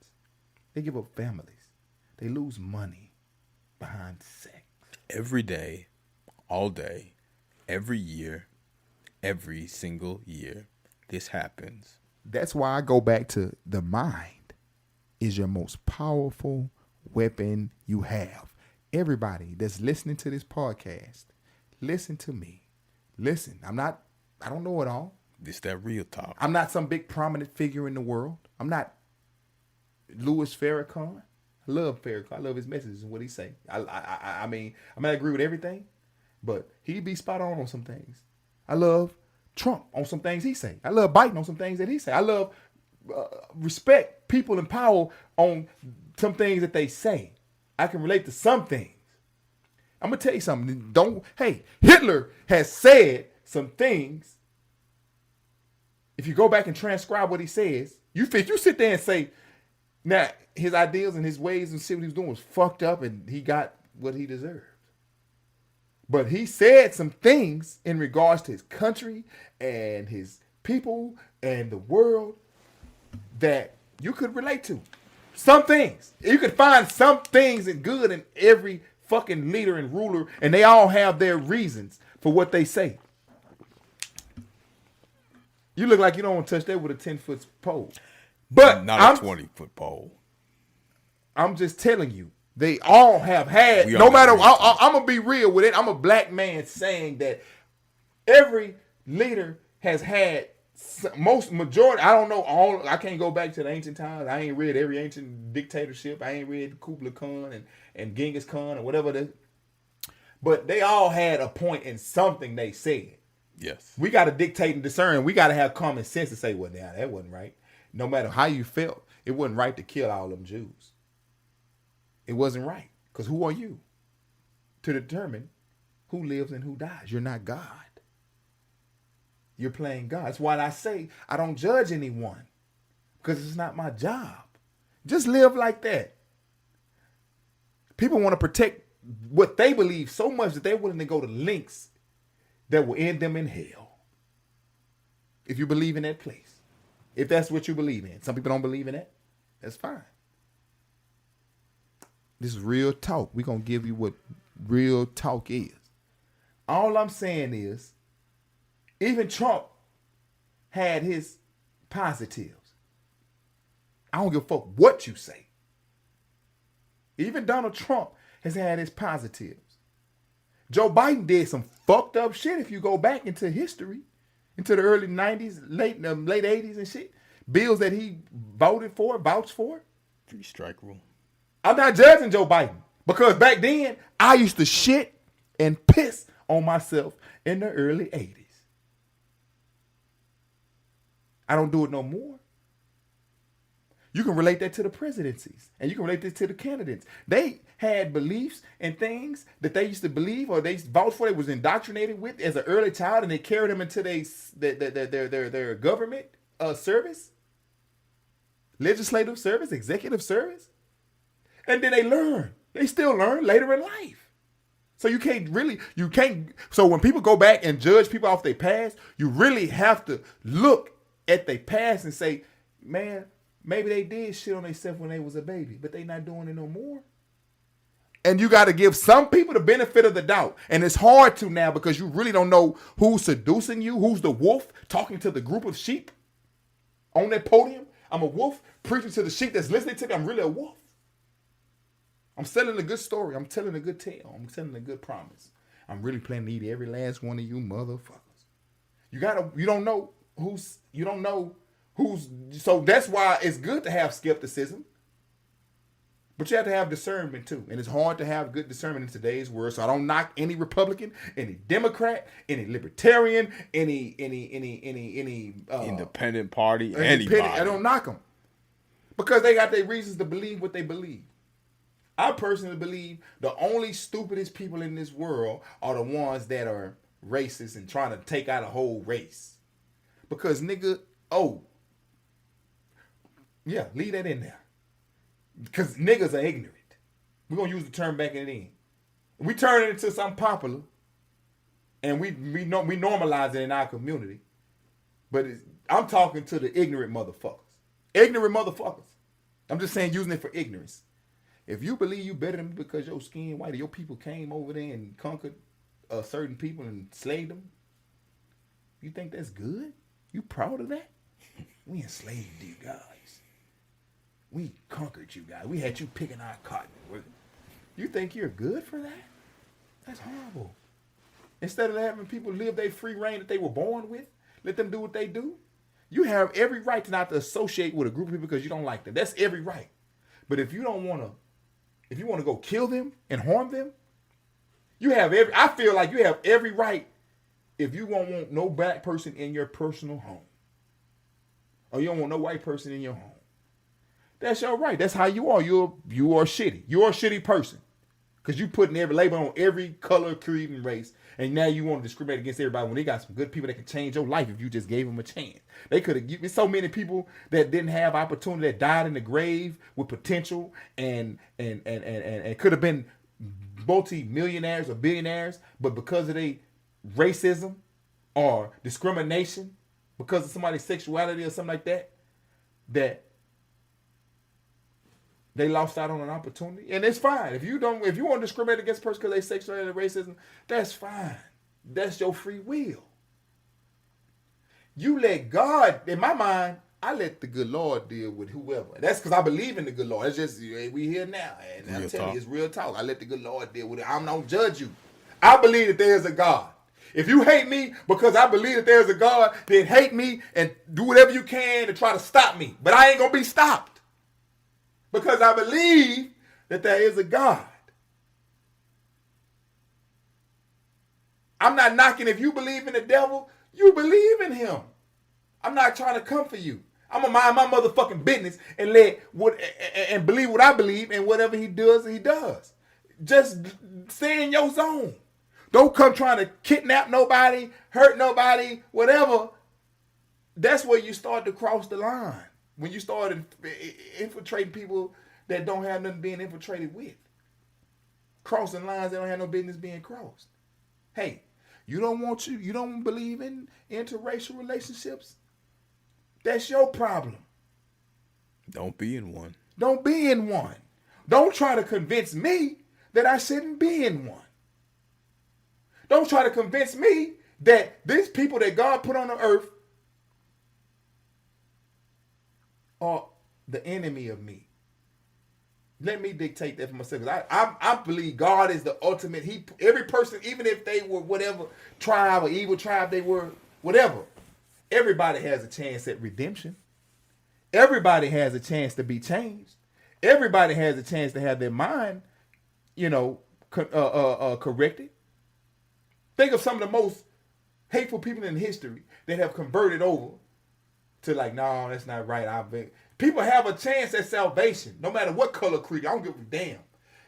They give up families. They lose money behind sex. Every day, all day, every year, every single year, this happens. That's why I go back to the mind is your most powerful weapon you have. Everybody that's listening to this podcast, listen to me. Listen, I don't know it all. This that real talk. I'm not some big prominent figure in the world. I'm not Louis Farrakhan. I love Farrakhan. I love his messages and what he say. I mean, I may agree with everything, but he be spot on some things. I love Trump on some things he say. I love Biden on some things that he say. I love respect people in power on some things that they say. I can relate to some things. I'm gonna tell you something. Hitler has said some things. If you go back and transcribe what he says, you sit there and say, now his ideals and his ways and shit what he was doing was fucked up, and he got what he deserved. But he said some things in regards to his country and his people and the world that you could relate to. Some things. You could find some things and good in every fucking leader and ruler, and they all have their reasons for what they say. You look like you don't want to touch that with a 10-foot pole. But not a 20-foot pole. I'm just telling you, they all have had, no matter, I'm going to be real with it. I'm a black man saying that every leader has had majority, I don't know all, I can't go back to the ancient times. I ain't read every ancient dictatorship. I ain't read Kublai Khan and Genghis Khan or whatever. But they all had a point in something they said. Yes. We got to dictate and discern. We got to have common sense to say, well, now that wasn't right. No matter how you felt, it wasn't right to kill all them Jews. It wasn't right. Because who are you to determine who lives and who dies? You're not God. You're playing God. That's why I say I don't judge anyone. Because it's not my job. Just live like that. People want to protect what they believe so much that they're willing to go to lengths that will end them in hell. If you believe in that place. If that's what you believe in. Some people don't believe in that. That's fine. This is real talk. We're going to give you what real talk is. All I'm saying is, even Trump had his positives. I don't give a fuck what you say. Even Donald Trump has had his positives. Joe Biden did some fucked up shit if you go back into history, into the early 90s, late 80s and shit. Bills that he voted for, vouched for. 3-strike rule. I'm not judging Joe Biden because back then I used to shit and piss on myself in the early 80s. I don't do it no more. You can relate that to the presidencies and you can relate this to the candidates. They had beliefs and things that they used to believe or they vouched for, they was indoctrinated with as an early child, and they carried them into their government service, legislative service, executive service. And then they learn. They still learn later in life. So you can't. So when people go back and judge people off their past, you really have to look at their past and say, man, maybe they did shit on themselves when they was a baby, but they not doing it no more. And you got to give some people the benefit of the doubt. And it's hard to now because you really don't know who's seducing you, who's the wolf talking to the group of sheep on that podium. I'm a wolf preaching to the sheep that's listening to me. I'm really a wolf. I'm selling a good story. I'm telling a good tale. I'm telling a good promise. I'm really planning to eat every last one of you motherfuckers. You don't know who's, so that's why it's good to have skepticism. But you have to have discernment too. And it's hard to have good discernment in today's world. So I don't knock any Republican, any Democrat, any Libertarian, any independent party, anybody. I don't knock them. Because they got their reasons to believe what they believe. I personally believe the only stupidest people in this world are the ones that are racist and trying to take out a whole race. Because leave that in there. Because niggas are ignorant. We're going to use the term back in it in. We turn it into something popular and we normalize it in our community. But I'm talking to the ignorant motherfuckers. Ignorant motherfuckers. I'm just saying using it for ignorance. If you believe you better than me because your skin white or your people came over there and conquered certain people and slaved them, you think that's good? You proud of that? We enslaved you guys. We conquered you guys. We had you picking our cotton. You think you're good for that? That's horrible. Instead of having people live their free reign that they were born with, let them do what they do. You have every right to not to associate with a group of people because you don't like them. That's every right. But if you don't want to, if you want to go kill them and harm them, you have every, I feel like you have every right if you won't want no black person in your personal home. Or you don't want no white person in your home. That's your right. That's how you are. You are shitty. You're a shitty person. Because you putting every label on every color, creed, and race. And now you want to discriminate against everybody when they got some good people that can change your life if you just gave them a chance. They could have given so many people that didn't have opportunity that died in the grave with potential and could have been multi-millionaires or billionaires, but because of their racism or discrimination, because of somebody's sexuality or something like that, that they lost out on an opportunity. And it's fine. If you want to discriminate against a person because they sexuality or racism, that's fine. That's your free will. You let God, in my mind, I let the good Lord deal with whoever. That's because I believe in the good Lord. It's just, we here now. And I'm telling you, it's real talk. I let the good Lord deal with it. I don't judge you. I believe that there's a God. If you hate me because I believe that there's a God, then hate me and do whatever you can to try to stop me. But I ain't going to be stopped. Because I believe that there is a God. I'm not knocking if you believe in the devil, you believe in him. I'm not trying to come for you. I'm going to mind my motherfucking business and and believe what I believe, and whatever he does, he does. Just stay in your zone. Don't come trying to kidnap nobody, hurt nobody, whatever. That's where you start to cross the line. When you start infiltrating people that don't have nothing being infiltrated with. Crossing lines that don't have no business being crossed. Hey, you don't believe in interracial relationships? That's your problem. Don't be in one. Don't be in one. Don't try to convince me that I shouldn't be in one. Don't try to convince me that these people that God put on the earth are the enemy of me. Let me dictate that for myself. I believe God is the ultimate. Every person, even if they were whatever tribe or evil tribe they were, whatever, everybody has a chance at redemption. Everybody has a chance to be changed. Everybody has a chance to have their mind, corrected. Think of some of the most hateful people in history that have converted over to like, no, that's not right. People have a chance at salvation, no matter what color creed. I don't give a damn.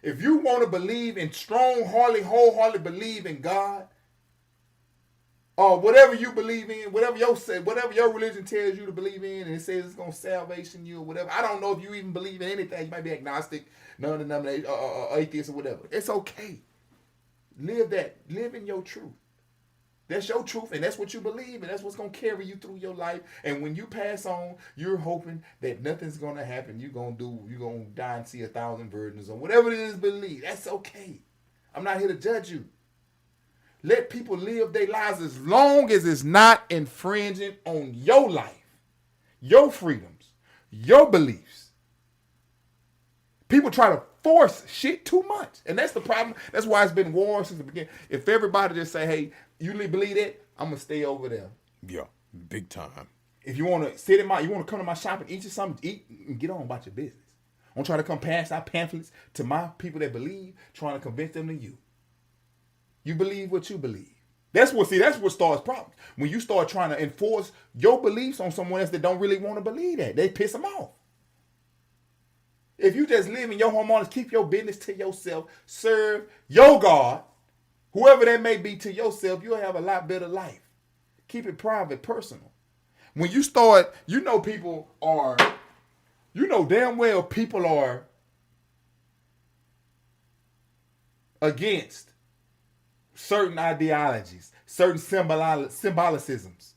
If you want to believe in wholeheartedly believe in God, or whatever you believe in, whatever your religion tells you to believe in, and it says it's gonna salvation you or whatever. I don't know if you even believe in anything. You might be agnostic, non-denominational, atheist or whatever. It's okay. Live in your truth. That's your truth, and that's what you believe, and that's what's going to carry you through your life. And when you pass on, you're hoping that nothing's going to happen. You're going to die and see 1,000 virgins or whatever it is believe. That's okay. I'm not here to judge you. Let people live their lives as long as it's not infringing on your life, your freedoms, your beliefs. People try to force shit too much, and that's the problem. That's why it's been war since the beginning. If everybody just say, hey, you believe that, I'm going to stay over there. Yeah, big time. If you want to you want to come to my shop and eat you something, eat and get on about your business. Don't try to come pass out pamphlets to my people that believe, trying to convince them to you. You believe what you believe. That's what starts problems. When you start trying to enforce your beliefs on someone else that don't really want to believe that, they piss them off. If you just live in your homeowners, keep your business to yourself, serve your God, whoever that may be, to yourself, you'll have a lot better life. Keep it private, personal. When you start, people are, damn well people are against certain ideologies, certain symbolicisms.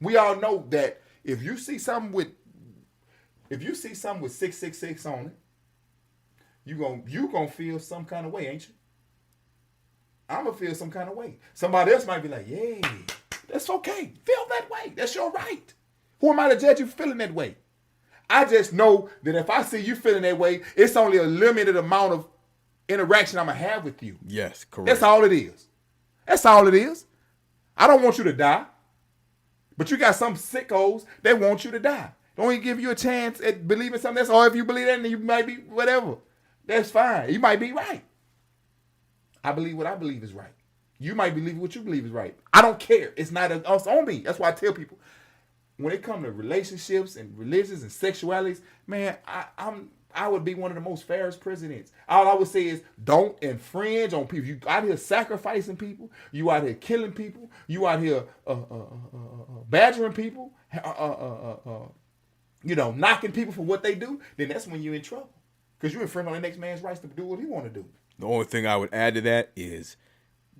We all know that if you see something with 666 on it, you gonna feel some kind of way, ain't you? I'm gonna feel some kind of way. Somebody else might be like, "Yay, that's okay. Feel that way. That's your right." Who am I to judge you for feeling that way? I just know that if I see you feeling that way, it's only a limited amount of interaction I'm gonna have with you. Yes, correct. That's all it is. That's all it is. I don't want you to die, but you got some sickos that want you to die. Don't even give you a chance at believing something else. Or if you believe that, then you might be whatever. That's fine. You might be right. I believe what I believe is right. You might believe what you believe is right. I don't care. It's not us on me. That's why I tell people, when it comes to relationships and religions and sexualities, man, I would be one of the most fairest presidents. All I would say is don't infringe on people. You out here sacrificing people. You out here killing people. You out here badgering people. Knocking people for what they do. Then that's when you're in trouble, because you infringe on the next man's rights to do what he want to do. The only thing I would add to that is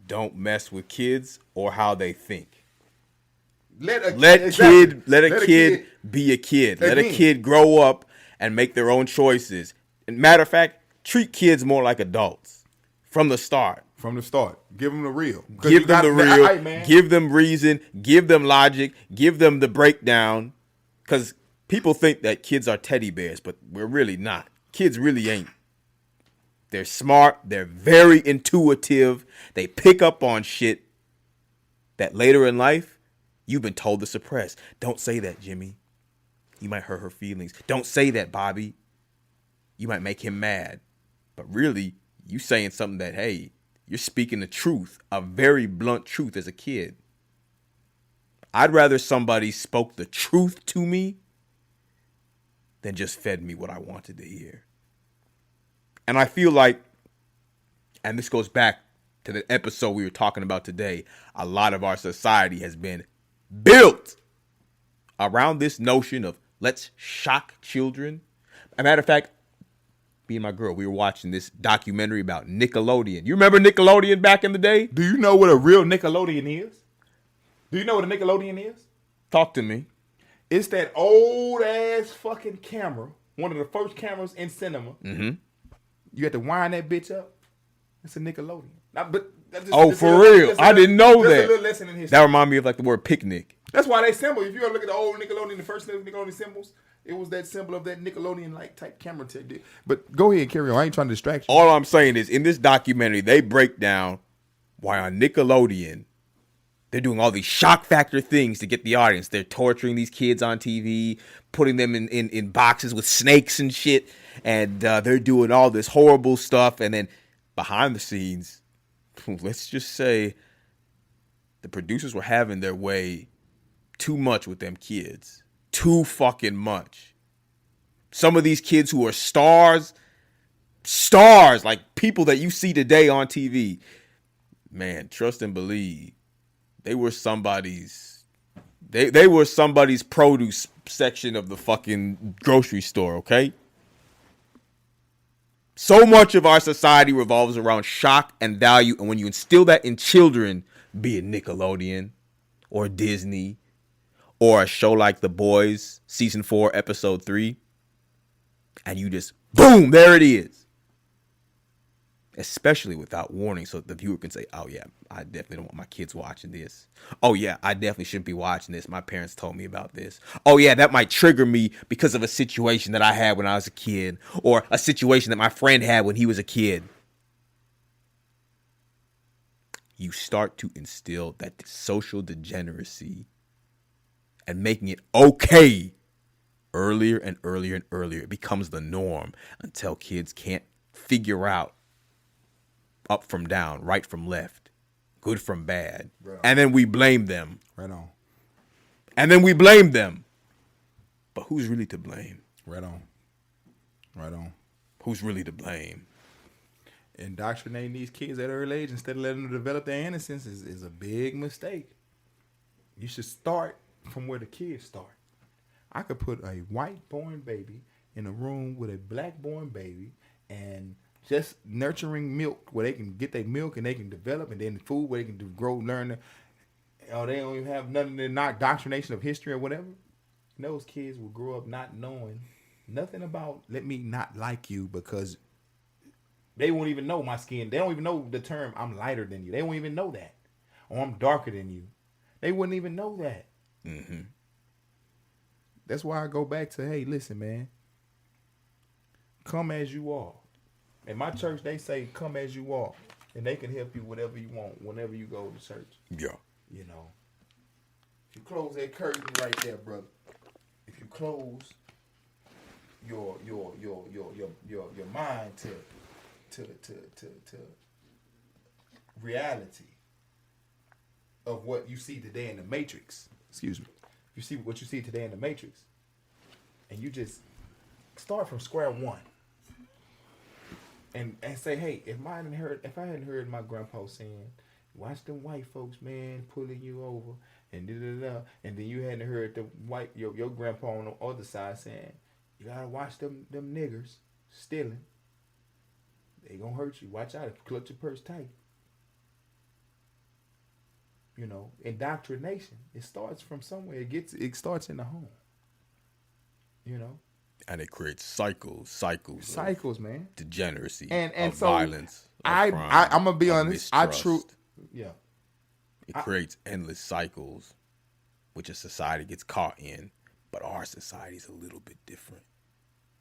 don't mess with kids or how they think. Let a kid be a kid. Let a kid grow up and make their own choices. And matter of fact, treat kids more like adults from the start. From the start. Give them the real. Give them the real. Give them reason. Give them logic. Give them the breakdown. Because people think that kids are teddy bears, but we're really not. Kids really ain't. They're smart. They're very intuitive. They pick up on shit that later in life you've been told to suppress. Don't say that, Jimmy. You might hurt her feelings. Don't say that, Bobby. You might make him mad. But really, you saying something that, hey, you're speaking the truth, a very blunt truth as a kid. I'd rather somebody spoke the truth to me than just fed me what I wanted to hear. And I feel like, and this goes back to the episode we were talking about today, a lot of our society has been built around this notion of let's shock children. As a matter of fact, me and my girl, we were watching this documentary about Nickelodeon. You remember Nickelodeon back in the day? Do you know what a real Nickelodeon is? Do you know what a Nickelodeon is? Talk to me. It's that old ass fucking camera, one of the first cameras in cinema. Mm-hmm. You had to wind that bitch up. It's a Nickelodeon. For real? I didn't know that. A little lesson in history. That reminded me of like the word picnic. That's why they symbol. If you ever look at the old Nickelodeon, the first Nickelodeon symbols, it was that symbol of that Nickelodeon like type camera. But go ahead, carry on. I ain't trying to distract you. All I'm saying is, in this documentary, they break down why on Nickelodeon they're doing all these shock factor things to get the audience. They're torturing these kids on TV, putting them in boxes with snakes and shit. And they're doing all this horrible stuff. And then behind the scenes, let's just say the producers were having their way too much with them kids. Too fucking much. Some of these kids who are stars, like people that you see today on TV. Man, trust and believe. They were somebody's produce section of the fucking grocery store, okay? So much of our society revolves around shock and value, and when you instill that in children, be it Nickelodeon or Disney or a show like The Boys, season 4, episode 3, and you just, boom, there it is. Especially without warning, so the viewer can say, oh yeah, I definitely don't want my kids watching this. Oh yeah, I definitely shouldn't be watching this. My parents told me about this. Oh yeah, that might trigger me because of a situation that I had when I was a kid, or a situation that my friend had when he was a kid. You start to instill that social degeneracy and making it okay earlier and earlier and earlier. It becomes the norm until kids can't figure out up from down, right from left, good from bad. Right. And then we blame them. Right on. And then we blame them. But who's really to blame? Right on. Right on. Who's really to blame? Indoctrinating these kids at an early age instead of letting them develop their innocence is a big mistake. You should start from where the kids start. I could put a white-born baby in a room with a black-born baby and just nurturing milk where they can get their milk and they can develop, and then food where they can grow, learn. Oh, they don't even have nothing in indoctrination of history or whatever. And those kids will grow up not knowing nothing about let me not like you because they won't even know my skin. They don't even know the term I'm lighter than you. They won't even know that. Or I'm darker than you. They wouldn't even know that. Mm-hmm. That's why I go back to, hey, listen, man. Come as you are. In my church, they say, come as you are. And they can help you whatever you want whenever you go to church. Yeah. You know. If you close that curtain right there, brother. If you close your mind to reality of what you see today in the Matrix. Excuse me. You see what you see today in the Matrix, and you just start from square one, and say, hey, if I hadn't heard my grandpa saying, watch them white folks, man, pulling you over, and and then you hadn't heard the your grandpa on the other side saying, you gotta watch them niggers stealing. They gonna hurt you. Watch out. Clutch your purse tight. You know, indoctrination. It starts from somewhere. It starts in the home. You know, and it creates cycles, man. Degeneracy and of so violence. I'm gonna be honest. It creates endless cycles, which a society gets caught in. But our society is a little bit different.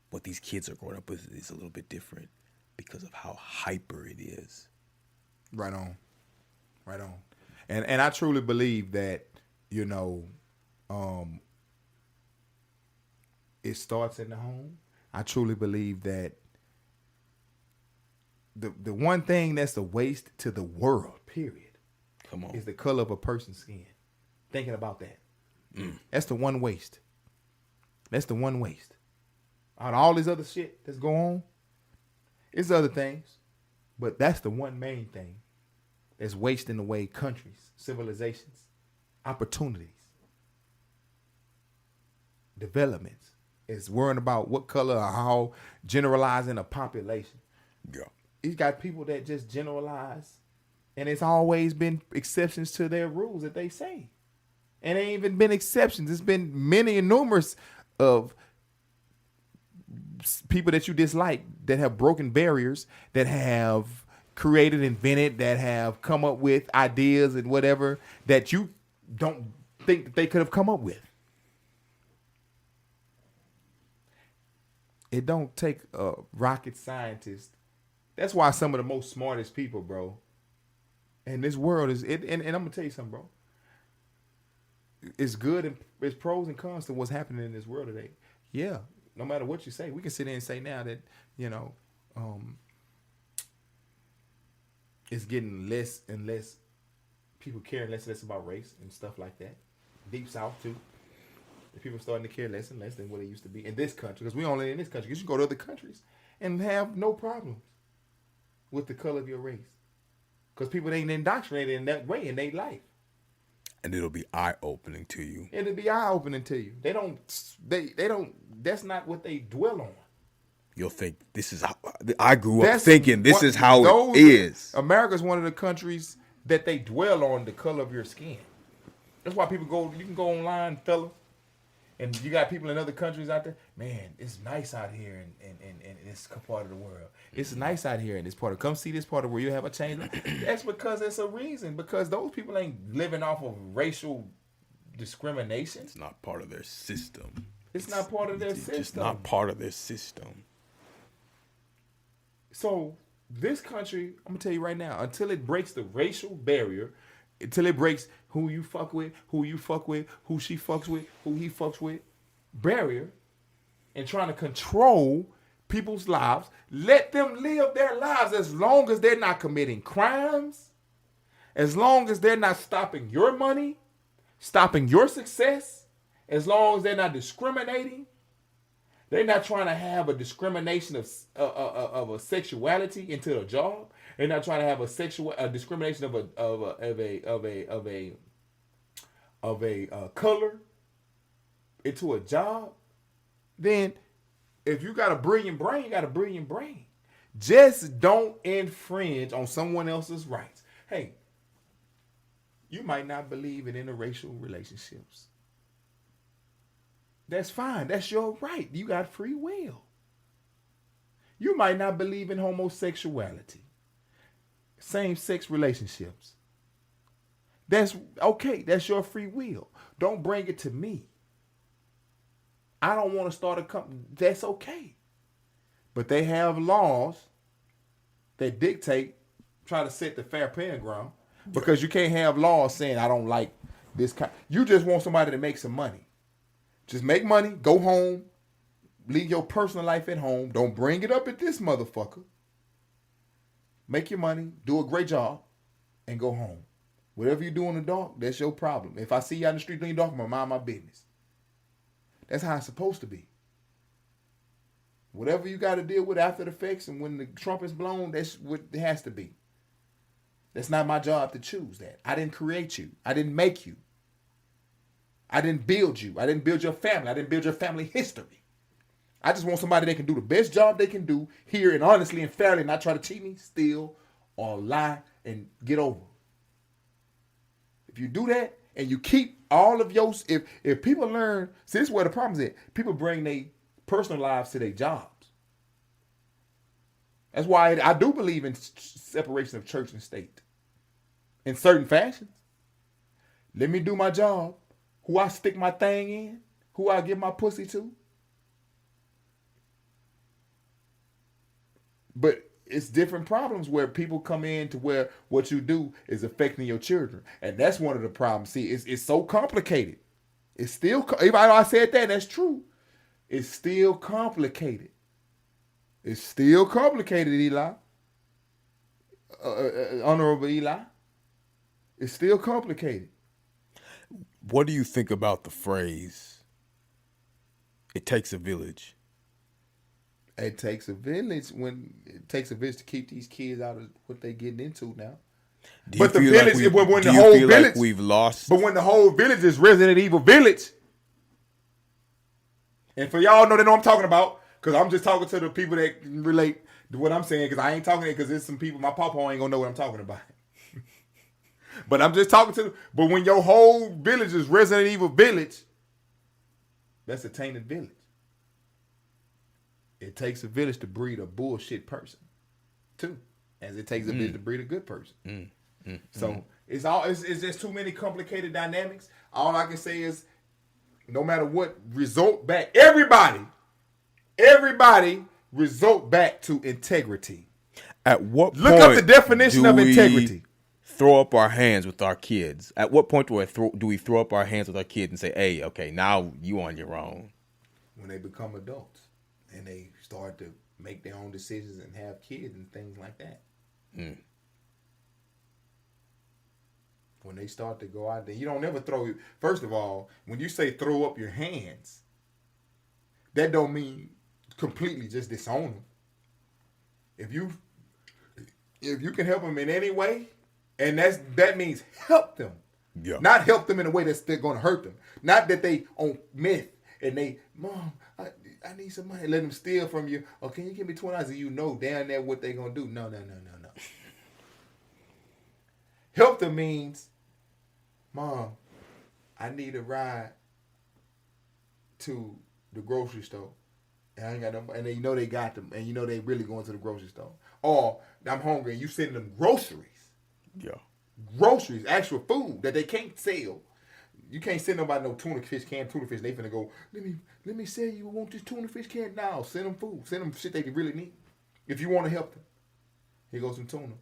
What these kids are growing up with is a little bit different because of how hyper it is. Right on. And I truly believe that, you know, it starts in the home. I truly believe that the one thing that's a waste to the world, period, is the color of a person's skin. Thinking about that. That's the one waste. Out of all this other shit that's going on, it's other things, but that's the one main thing that's wasting away countries, civilizations, opportunities, developments. It's worrying about what color or how generalizing a population. Yeah. He's got people that just generalize, and it's always been exceptions to their rules that they say. And it ain't even been exceptions. It's been many and numerous of people that you dislike that have broken barriers, that have created, invented, that have come up with ideas and whatever that you don't think that they could have come up with. It don't take a rocket scientist. That's why some of the most smartest people, bro, in this world is it. And I'm gonna tell you something, bro. It's good and it's pros and cons to what's happening in this world today. Yeah, no matter what you say, we can sit there and say now that, you know, it's getting less and less, people caring less and less about race and stuff like that. Deep South too. The people are starting to care less and less than what it used to be in this country. Because we only in this country. You should go to other countries and have no problems with the color of your race. Because people ain't indoctrinated in that way in their life. And it'll be eye-opening to you. It'll be eye-opening to you. They don't, that's not what they dwell on. You'll think, this is how, I grew up thinking this is how it is. America's one of the countries that they dwell on the color of your skin. That's why people go, you can go online, fella, and you got people in other countries out there. Man, it's nice out here in this part of the world. It's nice out here in this part. Come see this part of where you have a change. That's because it's a reason. Because those people ain't living off of racial discrimination. It's not part of their system. It's not part of their system. It's just not part of their system. So this country, I'm gonna tell you right now, until it breaks the racial barrier, until it breaks who you fuck with, who you fuck with, who she fucks with, who he fucks with, barrier, and trying to control people's lives, let them live their lives as long as they're not committing crimes, as long as they're not stopping your money, stopping your success, as long as they're not discriminating. They're not trying to have a discrimination of a sexuality into a job. They're not trying to have a discrimination of a color into a job. Then, if you got a brilliant brain, you got a brilliant brain. Just don't infringe on someone else's rights. Hey, You might not believe in interracial relationships. That's fine. That's your right. You got free will. You might not believe in homosexuality, same-sex relationships. That's okay. That's your free will. Don't bring it to me. I don't want to start a company. That's okay. But they have laws that dictate, try to set the fair playing ground, because you can't have laws saying I don't like this kind. You just want somebody to make some money. Just make money, go home, leave your personal life at home. Don't bring it up at this motherfucker. Make your money, do a great job, and go home. Whatever you do in the dark, that's your problem. If I see you out in the street doing dark, I'm gonna mind my business. That's how it's supposed to be. Whatever you got to deal with after the effects and when the trumpet's blown, that's what it has to be. That's not my job to choose that. I didn't create you. I didn't make you. I didn't build you. I didn't build your family. I didn't build your family history. I just want somebody that can do the best job they can do here and honestly and fairly, not try to cheat me, steal, or lie and get over. If you do that and you keep all of your, if people learn, see, this is where the problem is at. People bring their personal lives to their jobs. That's why I do believe in separation of church and state in certain fashions. Let me do my job. Who I stick my thing in, who I give my pussy to. But it's different problems where people come in to where what you do is affecting your children. And that's one of the problems. See, it's so complicated. It's still, even though I said that, that's true. It's still complicated. It's still complicated, Eli. Honorable Eli. It's still complicated. What do you think about the phrase, it takes a village? It takes a village to keep these kids out of what they getting into now. But the village, when the whole village, we've lost. But when the whole village is Resident Evil Village, and for y'all know they know what I'm talking about, because I'm just talking to the people that relate to what I'm saying, because I ain't talking it because there's some people, my papa ain't gonna know what I'm talking about. But I'm just talking to, but when your whole village is Resident Evil Village, that's a tainted village. It takes a village to breed a bullshit person, too, as it takes a village to breed a good person. So it's just too many complicated dynamics. All I can say is, no matter what, result back. Everybody result back to integrity. At what point look up the definition of integrity? Throw up our hands with our kids. At what point do we throw up our hands with our kids and say, "Hey, okay, now you on your own"? When they become adults and they start to make their own decisions and have kids and things like that. When they start to go out there, you don't ever throw. First of all, when you say throw up your hands, that don't mean completely just disown them. If you can help them in any way. And that means help them. Yeah. Not help them in a way that's still going to hurt them. Not that they on meth and they, Mom, I need some money. Let them steal from you. Oh, can you give me $20? And you know down there what they going to do. No. Help them means, Mom, I need a ride to the grocery store. And I ain't got no, and they know they got them. And you know they really going to the grocery store. Or I'm hungry and you sending them groceries. Yeah. Groceries, actual food that they can't sell. You can't send nobody no canned tuna fish. They finna go, let me sell you, want this tuna fish can? No, send them food. Send them shit they really need. If you want to help them. Here goes some tuna.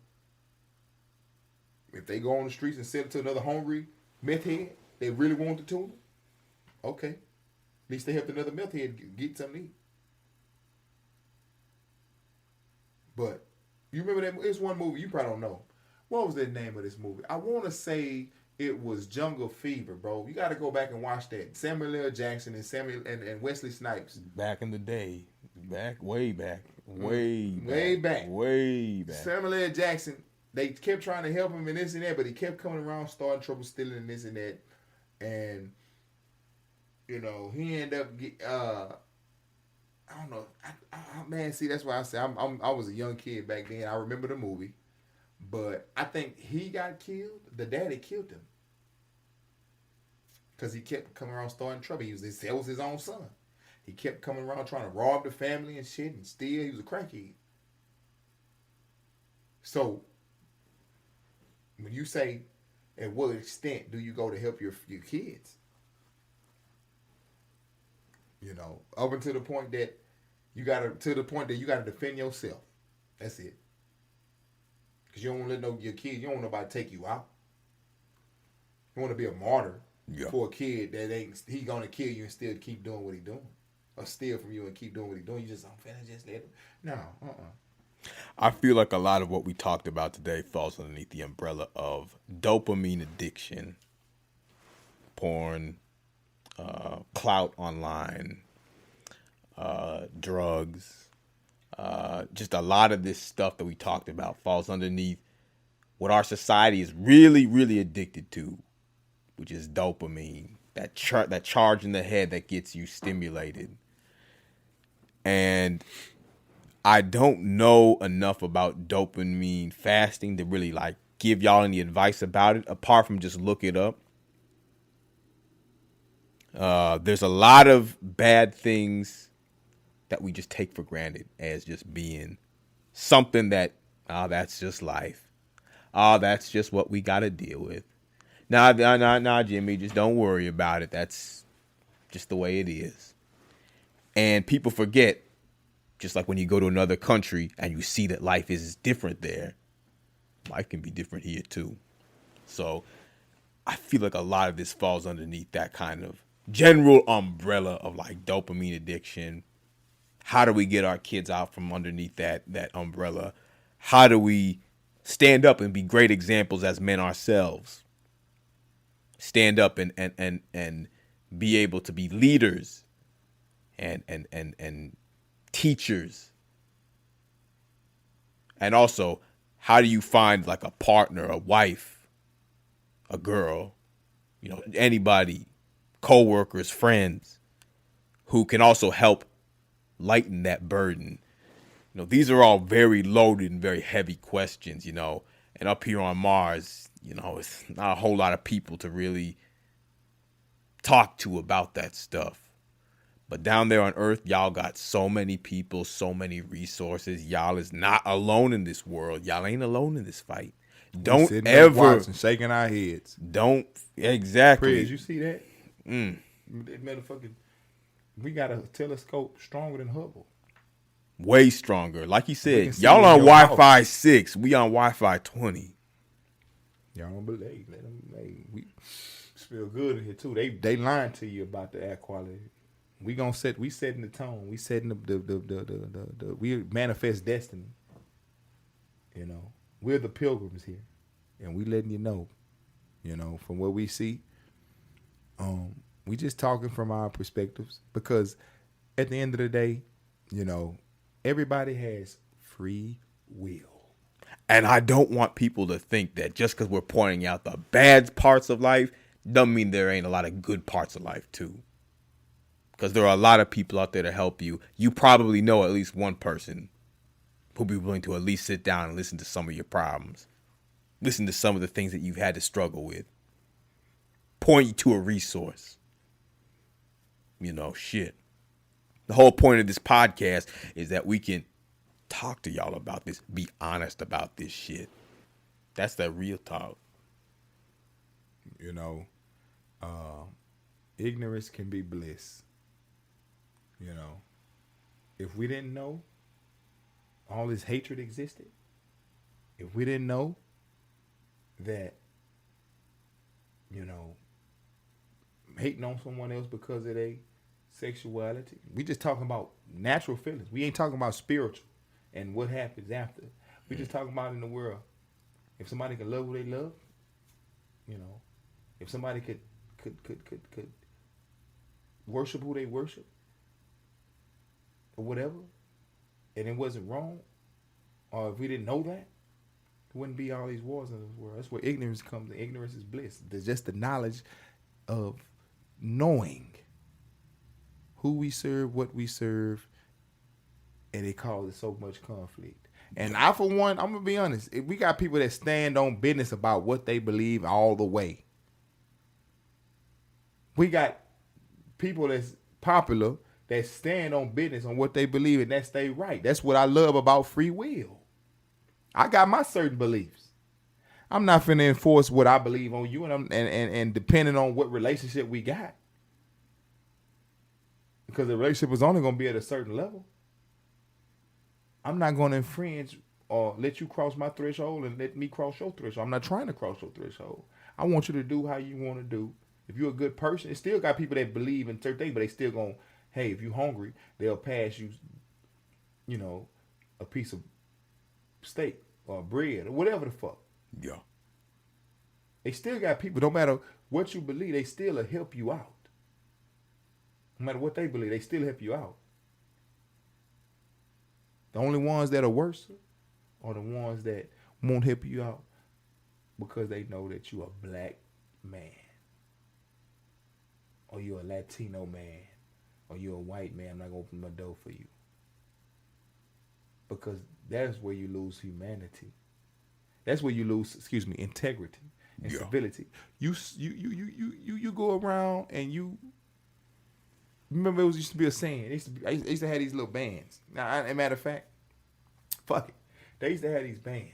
If they go on the streets and sell it to another hungry meth head, they really want the tuna, okay. At least they helped another meth head get something to eat. But you remember that? It's one movie you probably don't know. What was the name of this movie? I want to say it was Jungle Fever, bro. You got to go back and watch that. Samuel L. Jackson and Wesley Snipes. Back in the day. Way back. Samuel L. Jackson, they kept trying to help him and this and that, but he kept coming around, starting trouble, stealing and this and that. And, you know, he ended up, I don't know. Man, see, that's why I say I was a young kid back then. I remember the movie. But I think he got killed. The daddy killed him. Because he kept coming around starting trouble. That was his own son. He kept coming around trying to rob the family and shit and steal. He was a crackhead. So, when you say, at what extent do you go to help your kids? You know, up until the point that you gotta defend yourself. That's it. Because you don't want to let your kids, you don't want nobody take you out. You want to be a martyr for a kid that he gonna kill you and still keep doing what he doing. Or steal from you and keep doing what he doing. You just, I'm finna just let him. No, I feel like a lot of what we talked about today falls underneath the umbrella of dopamine addiction, porn, clout online, drugs. Just a lot of this stuff that we talked about falls underneath what our society is really, really addicted to, which is dopamine, that charge in the head that gets you stimulated. And I don't know enough about dopamine fasting to really like give y'all any advice about it, apart from just look it up. There's a lot of bad things that we just take for granted as just being something that, that's just life. That's just what we got to deal with. Nah, Jimmy, just don't worry about it. That's just the way it is. And people forget, just like when you go to another country and you see that life is different there, life can be different here too. So I feel like a lot of this falls underneath that kind of general umbrella of like dopamine addiction. How do we get our kids out from underneath that umbrella? How do we stand up and be great examples as men ourselves? Stand up and be able to be leaders and teachers. And also, how do you find like a partner, a wife, a girl, anybody, co-workers, friends, who can also help lighten that burden? These are all very loaded and very heavy questions, and up here on Mars, it's not a whole lot of people to really talk to about that stuff. But down there on Earth, y'all got so many people, so many resources. Y'all is not alone in this world. Y'all ain't alone in this fight. Don't ever watching, shaking our heads. Don't exactly. Prez, you see that? That motherfucking, we got a telescope stronger than Hubble. Way stronger. Like he said, y'all on Wi-Fi 6. We on Wi-Fi 20. Y'all don't believe. Let them. We feel good in here too. They lying to you about the air quality. We setting the tone. We setting the we manifest destiny. We're the pilgrims here, and we letting you know, from what we see. We just talking from our perspectives, because at the end of the day, everybody has free will. And I don't want people to think that just because we're pointing out the bad parts of life doesn't mean there ain't a lot of good parts of life too. Because there are a lot of people out there to help you. You probably know at least one person who'll be willing to at least sit down and listen to some of your problems. Listen to some of the things that you've had to struggle with. Point you to a resource. Shit. The whole point of this podcast is that we can talk to y'all about this. Be honest about this shit. That's that real talk. Ignorance can be bliss. If we didn't know all this hatred existed, if we didn't know that, hating on someone else because of their sexuality, we just talking about natural feelings. We ain't talking about spiritual and what happens after. We just talking about in the world. If somebody could love who they love, if somebody could worship who they worship, or whatever, and it wasn't wrong, or if we didn't know that, there wouldn't be all these wars in this world. That's where ignorance comes in. Ignorance is bliss. There's just the knowledge of knowing who we serve, what we serve, and it causes so much conflict. And I, for one, I'm going to be honest, if we got people that stand on business about what they believe all the way. We got people that's popular that stand on business on what they believe, and that's they right. That's what I love about free will. I got my certain beliefs. I'm not finna enforce what I believe on you, and depending on what relationship we got, because the relationship is only gonna be at a certain level. I'm not gonna infringe or let you cross my threshold and let me cross your threshold. I'm not trying to cross your threshold. I want you to do how you want to do. If you're a good person, it still got people that believe in certain things, but they still gonna, hey, if you hungry, they'll pass you, a piece of steak or bread or whatever the fuck. Yeah. They still got people, no matter what you believe, they still will help you out. No matter what they believe, they still help you out. The only ones that are worse are the ones that won't help you out because they know that you're a black man, or you're a Latino man, or you're a white man. I'm not going to open my door for you. Because that's where you lose humanity. That's where you lose, integrity and stability. You go around and you remember, it used to be a saying. I used to have these little bands. Now, as a matter of fact, fuck it. They used to have these bands.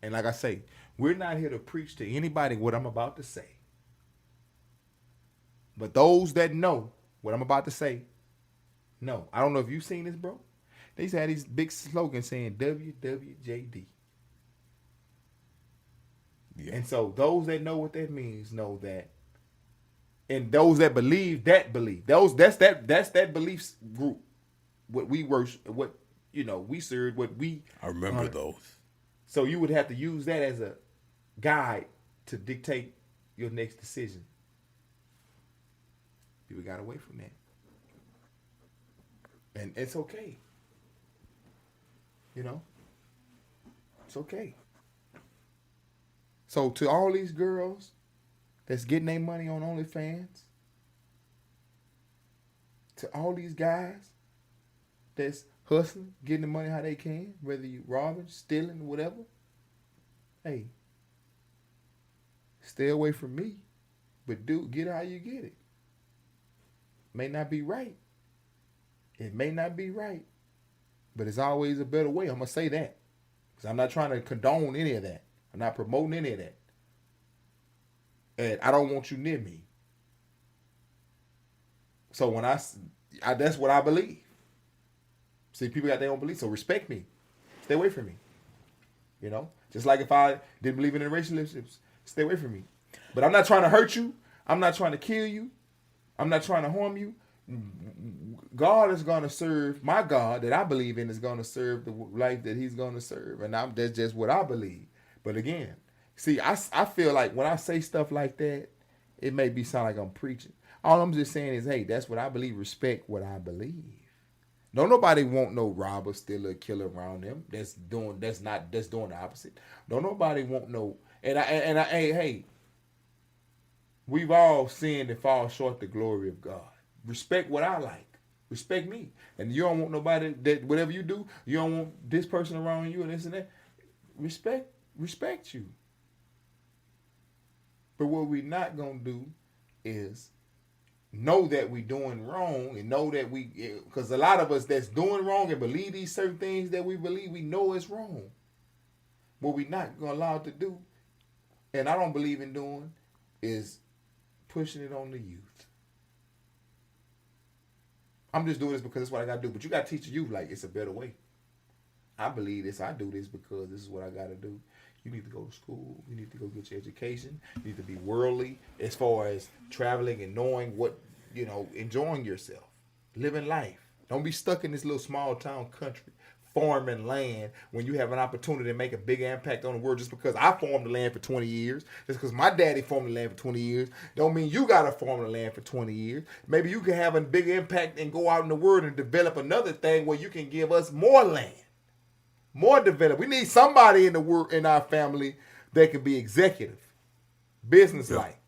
And like I say, we're not here to preach to anybody what I'm about to say. But those that know what I'm about to say, know. I don't know if you've seen this, bro. They used to have these big slogans saying WWJD. Yeah. And so those that know what that means know that. And those that believe. That's that beliefs group. What we worship, what we serve, what we I remember those. So you would have to use that as a guide to dictate your next decision. People got away from that. And it's okay. It's okay. So to all these girls that's getting their money on OnlyFans, to all these guys that's hustling, getting the money how they can, whether you robbing, stealing, whatever, hey, stay away from me, but get it how you get it. May not be right. It may not be right, but it's always a better way. I'm going to say that. Because I'm not trying to condone any of that. I'm not promoting any of that. And I don't want you near me. So when I that's what I believe. See, people got their own beliefs, so respect me. Stay away from me. Just like if I didn't believe in relationships, stay away from me. But I'm not trying to hurt you. I'm not trying to kill you. I'm not trying to harm you. God is going to serve, my God that I believe in is going to serve the life that he's going to serve. And that's just what I believe. But again, see, I feel like when I say stuff like that, it may sound like I'm preaching. All I'm just saying is, hey, that's what I believe. Respect what I believe. Don't nobody want no robber, stealer, killer around them. That's doing the opposite. Don't nobody want no. Hey, we've all sinned and fall short the glory of God. Respect what I like. Respect me. And you don't want nobody that whatever you do, you don't want this person around you and this and that. Respect you. But what we're not going to do is know that we're doing wrong and know that because a lot of us that's doing wrong and believe these certain things that we believe, we know it's wrong. What we're not going to allow to do, and I don't believe in doing, is pushing it on the youth. I'm just doing this because it's what I got to do. But you got to teach you like it's a better way. I believe this. I do this because this is what I got to do. You need to go to school. You need to go get your education. You need to be worldly as far as traveling and knowing what, enjoying yourself, living life. Don't be stuck in this little small town country, farming land when you have an opportunity to make a big impact on the world. Just because I farmed the land for 20 years, just because my daddy farmed the land for 20 years, don't mean you got to farm the land for 20 years. Maybe you can have a big impact and go out in the world and develop another thing where you can give us more land. More developed. We need somebody in the world in our family that can be executive, business-like,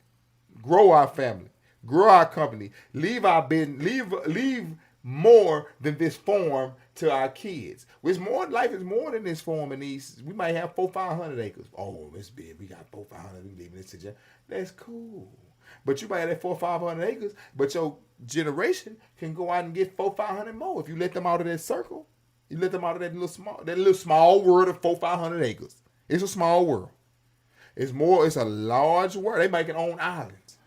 grow our family, grow our company, leave our business, leave more than this farm to our kids. Life is more than this farm and these. We might have 400-500 acres. Oh, it's big. We got 400-500. We live in this. That's cool. But you might have that 400 or 500 acres, but your generation can go out and get 400 or 500 more if you let them out of that circle. You let them out of that little small world of 400 or 500 acres. It's a small world. It's a large world. They making own islands.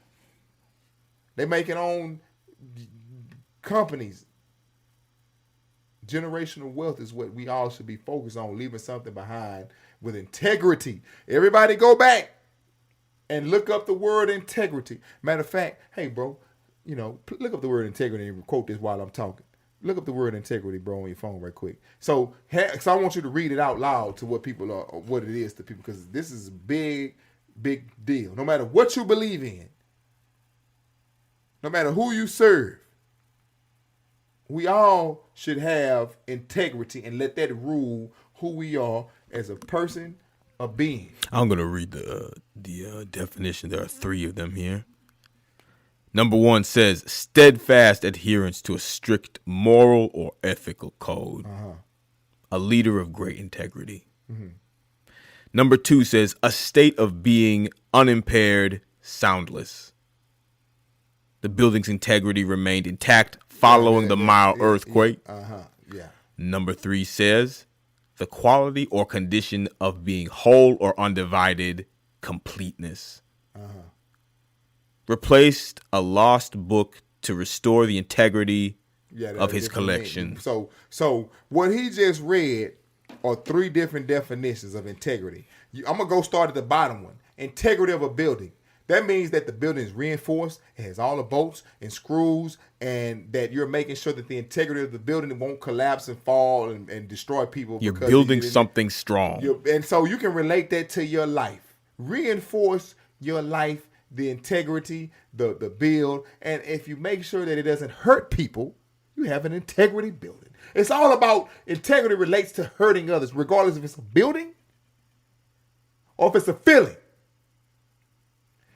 They making own companies. Generational wealth is what we all should be focused on, leaving something behind with integrity. Everybody go back and look up the word integrity. Matter of fact, hey, bro, look up the word integrity and quote this while I'm talking. Look up the word integrity, bro, on your phone right quick. So I want you to read it out loud to what it is to people, because this is a big, big deal. No matter what you believe in, no matter who you serve, we all should have integrity and let that rule who we are as a person, a being. I'm going to read the definition. There are 3 of them here. Number 1 says steadfast adherence to a strict moral or ethical code. A leader of great integrity. Mm-hmm. Number 2 says a state of being unimpaired, soundless. The building's integrity remained intact following the mild earthquake. Number 3 says the quality or condition of being whole or undivided, completeness. Replaced a lost book to restore the integrity of his collection. So what he just read are 3 different definitions of integrity. I'm going to go start at the bottom one. Integrity of a building. That means that the building is reinforced, it has all the bolts and screws, and that you're making sure that the integrity of the building won't collapse and fall and destroy people. You're building something strong. And so you can relate that to your life. Reinforce your life, the integrity, the build, and if you make sure that it doesn't hurt people, you have an integrity building. It's all about integrity relates to hurting others, regardless if it's a building or if it's a feeling.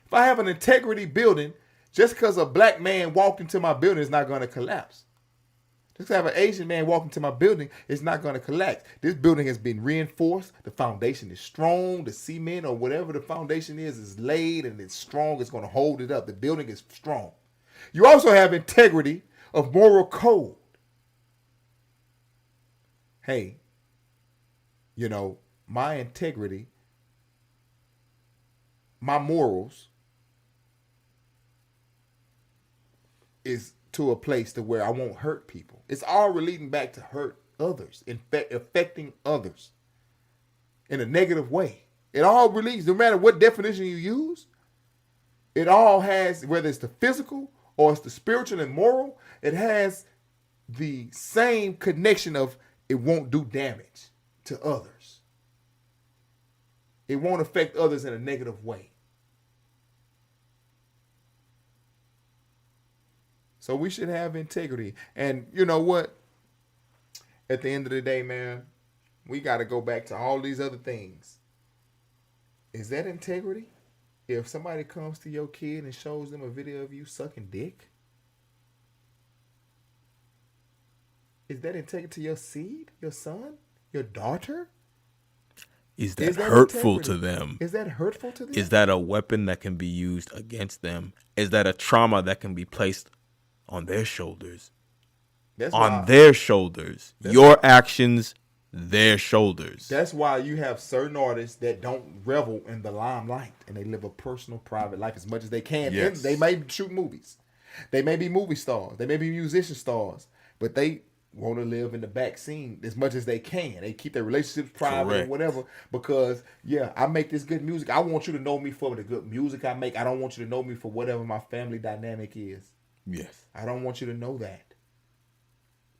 If I have an integrity building, just because a black man walked into my building is not going to collapse. Just because I have an Asian man walk into my building, it's not going to collapse. This building has been reinforced. The foundation is strong. The cement or whatever the foundation is laid and it's strong. It's going to hold it up. The building is strong. You also have integrity of moral code. Hey, my integrity, my morals is to a place to where I won't hurt people. It's all relating back to hurt others, affecting others in a negative way. It all relates, no matter what definition you use, it all has, whether it's the physical or it's the spiritual and moral, it has the same connection of it won't do damage to others. It won't affect others in a negative way. So we should have integrity. And you know what? At the end of the day, man, we got to go back to all these other things. Is that integrity? If somebody comes to your kid and shows them a video of you sucking dick, is that integrity to your seed, your son, your daughter? Is that hurtful to them? Is that hurtful to them? Is that a weapon that can be used against them? Is that a trauma that can be placed on their shoulders? Their shoulders. Your actions, their shoulders. That's why you have certain artists that don't revel in the limelight and they live a personal, private life as much as they can. Yes. They may shoot movies. They may be movie stars. They may be musician stars. But they want to live in the back scene as much as they can. They keep their relationships private and whatever because, I make this good music. I want you to know me for the good music I make. I don't want you to know me for whatever my family dynamic is. Yes. I don't want you to know that.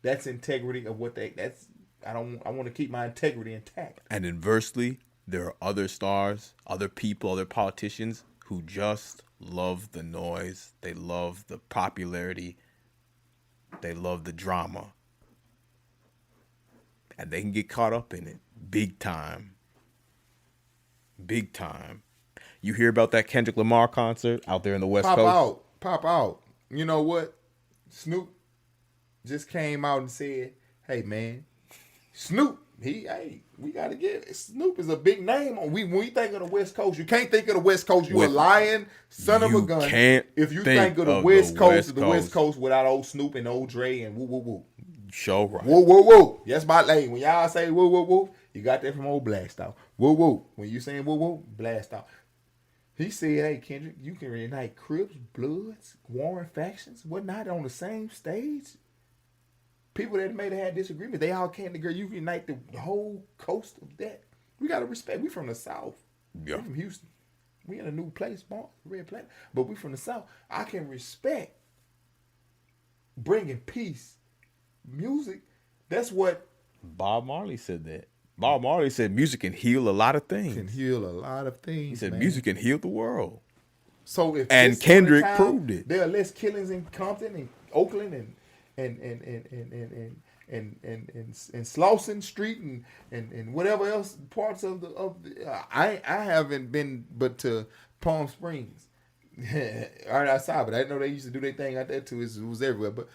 That's integrity of what I want to keep my integrity intact. And inversely, there are other stars, other people, other politicians who just love the noise. They love the popularity. They love the drama. And they can get caught up in it big time. Big time. You hear about that Kendrick Lamar concert out there in the West Coast? Pop out. You know what? Snoop just came out and said, hey, man, Snoop we gotta get it. Snoop is a big name. When we think of the West Coast, you can't think of the West Coast. You a lying son of a gun. If you think of the West Coast without old Snoop and old Dre and woo woo woo. Show right. Woo woo woo. That's my lane. When y'all say woo woo woo, you got that from old Blastoff. Woo woo. When you saying woo woo, Blastoff. He said, "Hey Kendrick, you can reunite Crips, Bloods, warring factions, whatnot on the same stage." People that may have had disagreement, they all came together. You unite the whole coast of that. We gotta respect. We from the South. Yeah. We from Houston. We in a new place, Red Planet. But we from the South. I can respect bringing peace, music. That's what Bob Marley said that. Bob Marley said music can heal a lot of things. Can heal a lot of things. He said man. music can heal the world. So if and Kendrick proved it. There are less killings in Compton and Oakland and Slauson Street and whatever else parts of the I haven't been but to Palm Springs, right outside. But I know they used to do their thing out there too. It was everywhere. But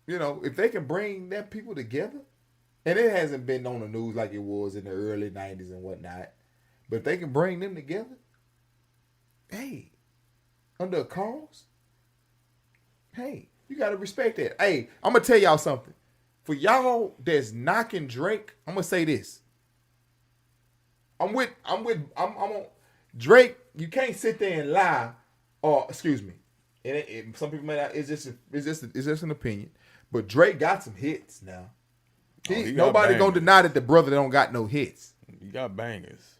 you know, if they can bring that people together, and it hasn't been on the news like it was in the early '90s and whatnot, but if they can bring them together, hey, under a cause, hey. You gotta respect that. Hey, I'm gonna tell y'all something. For y'all that's knocking Drake, I'm gonna say this. I'm on Drake. You can't sit there and lie, or excuse me. Some people may not. It's just an opinion. But Drake got some hits now. Nobody gonna deny that the brother don't got no hits. He got bangers.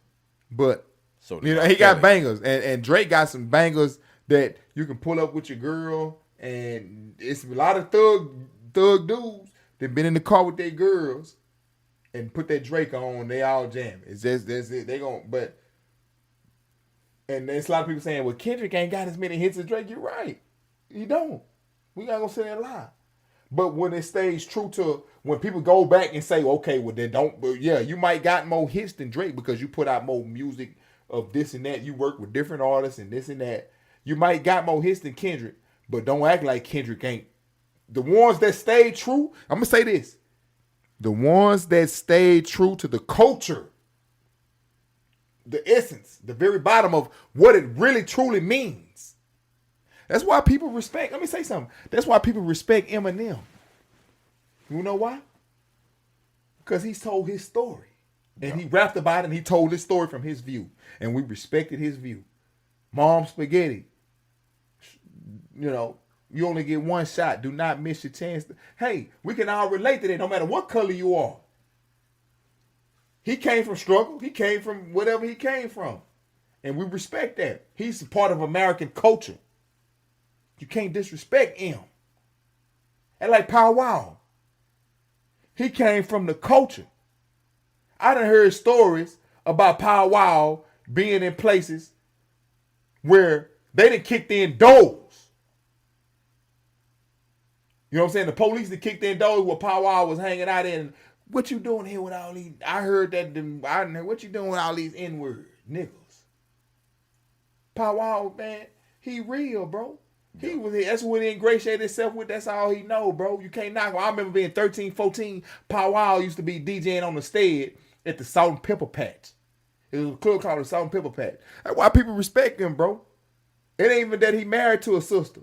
But so you know he got bangers, and Drake got some bangers that you can pull up with your girl. And it's a lot of thug dudes that been in the car with their girls and put that Drake on. They all jamming. It's just that's it. They gon' but and there's a lot of people saying, well, Kendrick ain't got as many hits as Drake. You're right. You don't. We not gonna say that lie. But when it stays true to when people go back and say, okay, well then don't. But yeah, you might got more hits than Drake because you put out more music of this and that. You work with different artists and this and that. You might got more hits than Kendrick. But don't act like Kendrick ain't. The ones that stayed true, I'm going to say this. The ones that stayed true to the culture, the essence, the very bottom of what it really truly means. That's why people respect, let me say something. That's why people respect Eminem. You know why? Because he's told his story. And he rapped about it and he told his story from his view. And we respected his view. Mom Spaghetti. You know, you only get one shot. Do not miss your chance. Hey, we can all relate to that no matter what color you are. He came from struggle. He came from whatever he came from. And we respect that. He's a part of American culture. You can't disrespect him. And like Pow Wow. He came from the culture. I done heard stories about Pow Wow being in places where they done kicked in doors. You know what I'm saying? The police that kicked in doors where Pow Wow was hanging out in. What you doing here with all these? I heard that. What you doing with all these N-word niggas? Pow Wow, man, he real, bro. He was. That's what he ingratiated himself with. That's all he know, bro. You can't knock him. I remember being 13, 14. Pow Wow used to be DJing on the stage at the Salt and Pepper Patch. It was a club called the Salt and Pepper Patch. That's why people respect him, bro. It ain't even that he married to a sister.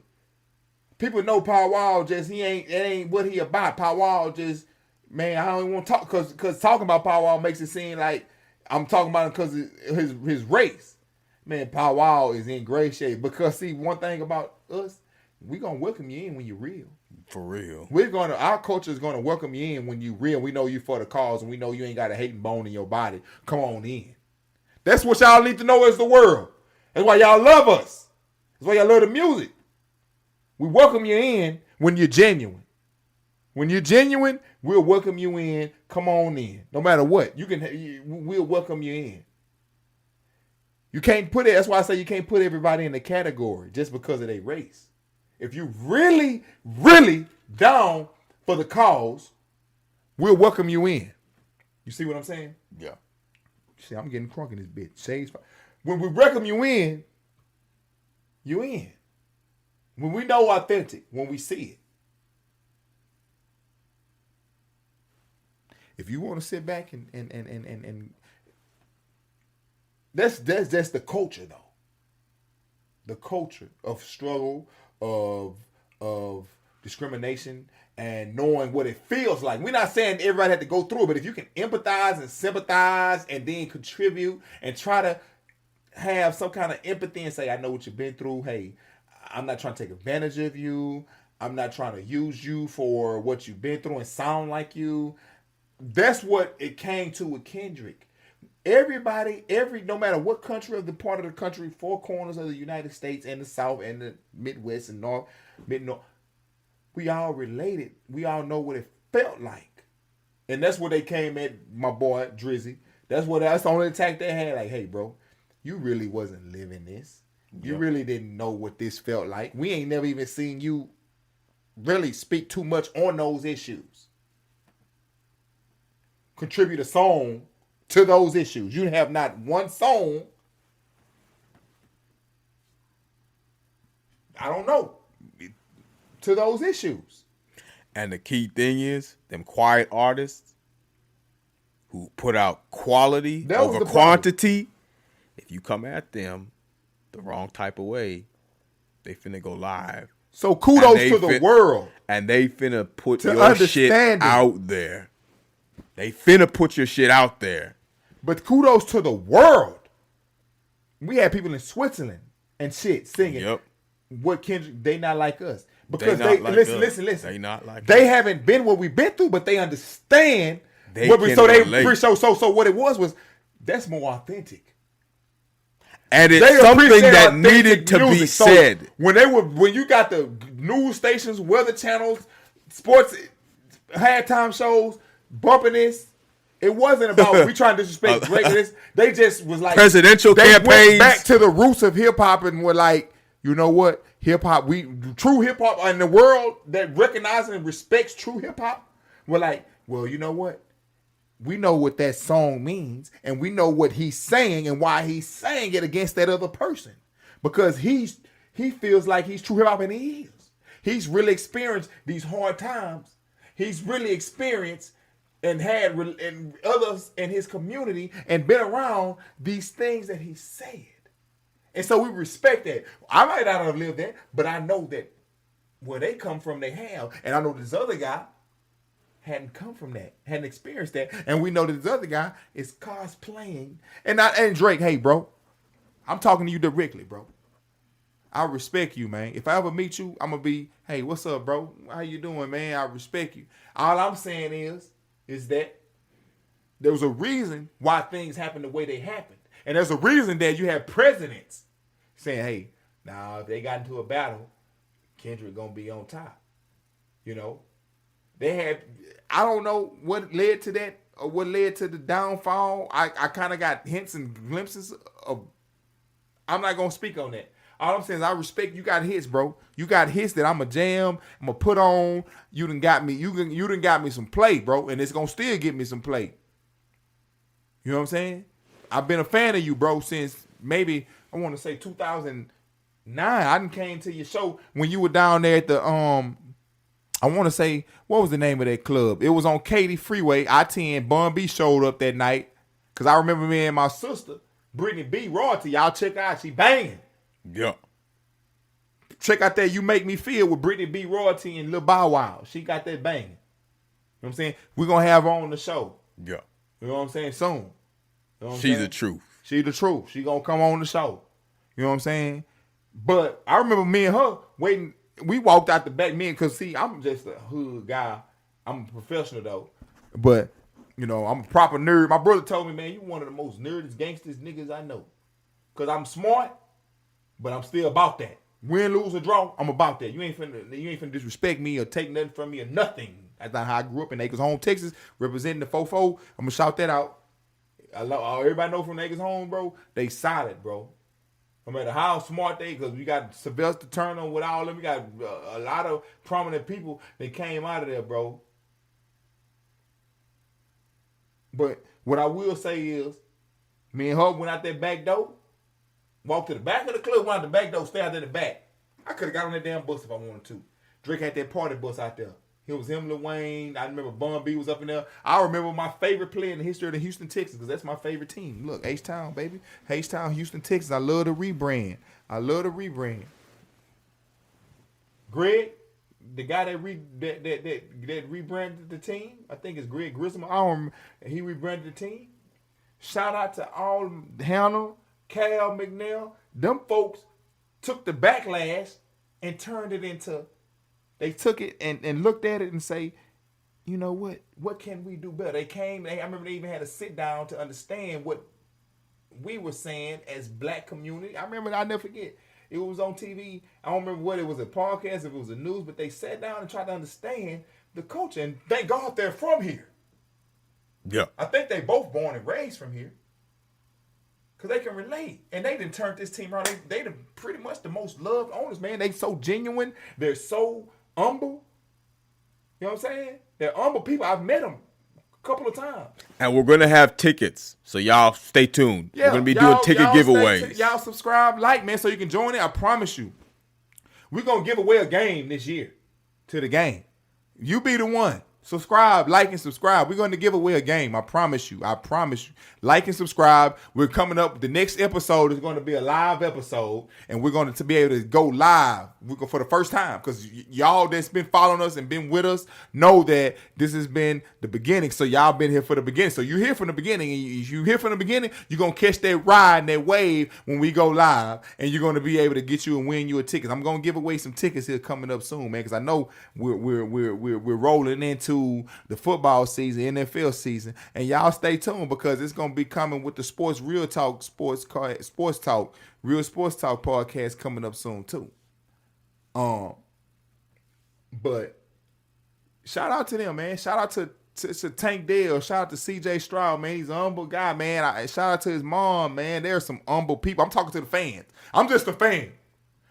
People know Pow Wow just, it ain't what he about. Pow Wow just, man, I don't even want to talk, because talking about Pow Wow makes it seem like I'm talking about him because of his race. Man, Pow Wow is in great shape. Because, see, one thing about us, we going to welcome you in when you're real. For real. Our culture is going to welcome you in when you're real. We know you for the cause, and we know you ain't got a hating bone in your body. Come on in. That's what y'all need to know as the world. That's why y'all love us. That's why y'all love the music. We welcome you in when you're genuine. When you're genuine, we'll welcome you in. Come on in. No matter what. We'll welcome you in. You can't put it, that's why I say you can't put everybody in a category just because of their race. If you really, really down for the cause, we'll welcome you in. You see what I'm saying? Yeah. See, I'm getting crunk in this bitch. Shades. When we welcome you in, you in. When we know authentic, when we see it. if you want to sit back and that's the culture though. The culture of struggle, of discrimination, and knowing what it feels like. We're not saying everybody had to go through it, but if you can empathize and sympathize and then contribute and try to have some kind of empathy and say, I know what you've been through. Hey, I'm not trying to take advantage of you. I'm not trying to use you for what you've been through and sound like you. That's what it came to with Kendrick. Everybody, no matter what country of the part of the country, four corners of the United States and the South and the Midwest and North, Mid-North, we all related. We all know what it felt like. And that's where they came at my boy, Drizzy. That's the only attack they had. Like, hey, bro, you really wasn't living this. You really didn't know what this felt like. We ain't never even seen you really speak too much on those issues. Contribute a song to those issues. You have not one song, I don't know, to those issues. And the key thing is, them quiet artists who put out quality over quantity, if you come at them the wrong type of way, they finna go live. So kudos to the world. And they finna put your shit out there. They finna put your shit out there. But kudos to the world. We had people in Switzerland and shit singing what Kendrick, they not like us. Because listen. They not like they us. Haven't been what we've been through, but they understand. So what it was that's more authentic. And it's something that needed to be said. When you got the news stations, weather channels, sports halftime shows, bumping this, it wasn't about we trying to disrespect greatness. They just was like presidential campaigns. Went back to the roots of hip hop and were like, you know what, hip hop, true hip hop in the world that recognizes and respects true hip hop. We're like, well, you know what? We know what that song means, and we know what he's saying and why he's saying it against that other person. Because he feels like he's true hip hop, and he is. He's really experienced these hard times. He's really experienced and had and others in his community and been around these things that he said. And so we respect that. I might not have lived that, but I know that where they come from, they have. And I know this other guy hadn't come from that, hadn't experienced that. And we know that this other guy is cosplaying. And Drake, hey, bro, I'm talking to you directly, bro. I respect you, man. If I ever meet you, I'm going to be, hey, what's up, bro? How you doing, man? I respect you. All I'm saying is that there was a reason why things happened the way they happened. And there's a reason that you have presidents saying, hey, now if they got into a battle, Kendrick going to be on top. You know? They had, I don't know what led to that or what led to the downfall. I kind of got hints and glimpses of, I'm not going to speak on that. All I'm saying is I respect you got hits, bro. You got hits that I'm a jam, I'm going to put on. You done got me some play, bro, and it's going to still get me some play. You know what I'm saying? I've been a fan of you, bro, since maybe, I want to say 2009. I done came to your show when you were down there at the, I want to say, what was the name of that club? It was on Katy Freeway. I-10, Bun B showed up that night. Because I remember me and my sister, Brittany B. Rarity. Y'all check her out. She banging. Yeah. Check out that You Make Me Feel with Brittany B. Rarity and Lil Bow Wow. She got that banging. You know what I'm saying? We're going to have her on the show. Yeah. You know what I'm saying? Soon. You know what I'm She's saying? the truth. She the truth. She going to come on the show. You know what I'm saying? But I remember me and her waiting. We walked out the back, because see, I'm just a hood guy. I'm a professional though. But, you know, I'm a proper nerd. My brother told me, man, you one of the most nerdest gangsters niggas I know. Because I'm smart, but I'm still about that. Win, lose, or draw, I'm about that. You ain't finna disrespect me or take nothing from me or nothing. That's not how I grew up in Acres Home, Texas, representing the 4-4. I'm going to shout that out. Everybody know from Acres Home, bro, they solid, bro. No matter how smart they, because we got Sylvester Turner with all of them. We got a lot of prominent people that came out of there, bro. But what I will say is, me and her went out that back door, walked to the back of the club, went out the back door, stay out there in the back. I could have got on that damn bus if I wanted to. Drake had that party bus out there. It was him, Lil Wayne. I remember Bun B was up in there. I remember my favorite player in the history of the Houston Texans because that's my favorite team. Look, H-Town, baby. H-Town, Houston Texans. I love the rebrand. Greg, the guy that rebranded the team, I think it's Greg Grissom. I don't remember. He rebranded the team. Shout out to all Hannah, Cal McNeil. Them folks took the backlash and turned it into. They took it and looked at it and say, you know what? What can we do better? I remember they even had to sit down to understand what we were saying as black community. I'll never forget. It was on TV. I don't remember what it was, a podcast, if it was a news, but they sat down and tried to understand the culture. And thank God they're from here. Yeah. I think they both born and raised from here. Because they can relate. And they done turned this team around. They pretty much the most loved owners, man. They so genuine. They're so humble. You know what I'm saying? They're humble people. I've met them a couple of times. And we're going to have tickets. So y'all stay tuned. Yeah, we're going to be doing ticket giveaways. Y'all subscribe, like, man, so you can join in. I promise you. We're going to give away a game this year to the game. You be the one. Subscribe, like, and subscribe. We're going to give away a game. I promise you. Like and subscribe. We're coming up. The next episode is going to be a live episode, and we're going to be able to go live for the first time because y'all that's been following us and been with us know that this has been the beginning. So y'all been here for the beginning. So you're here from the beginning, and you here from the beginning, you're going to catch that ride and that wave when we go live, and you're going to be able to get you and win you a ticket. I'm going to give away some tickets here coming up soon, man, because I know we're rolling into the football season, NFL season, and y'all stay tuned because it's gonna be coming with the real sports talk podcast coming up soon too. But shout out to them, man. Shout out to Tank Dale. Shout out to CJ Stroud, man. He's an humble guy, man. Shout out to his mom, man. There's some humble people. I'm talking to the fans. I'm just a fan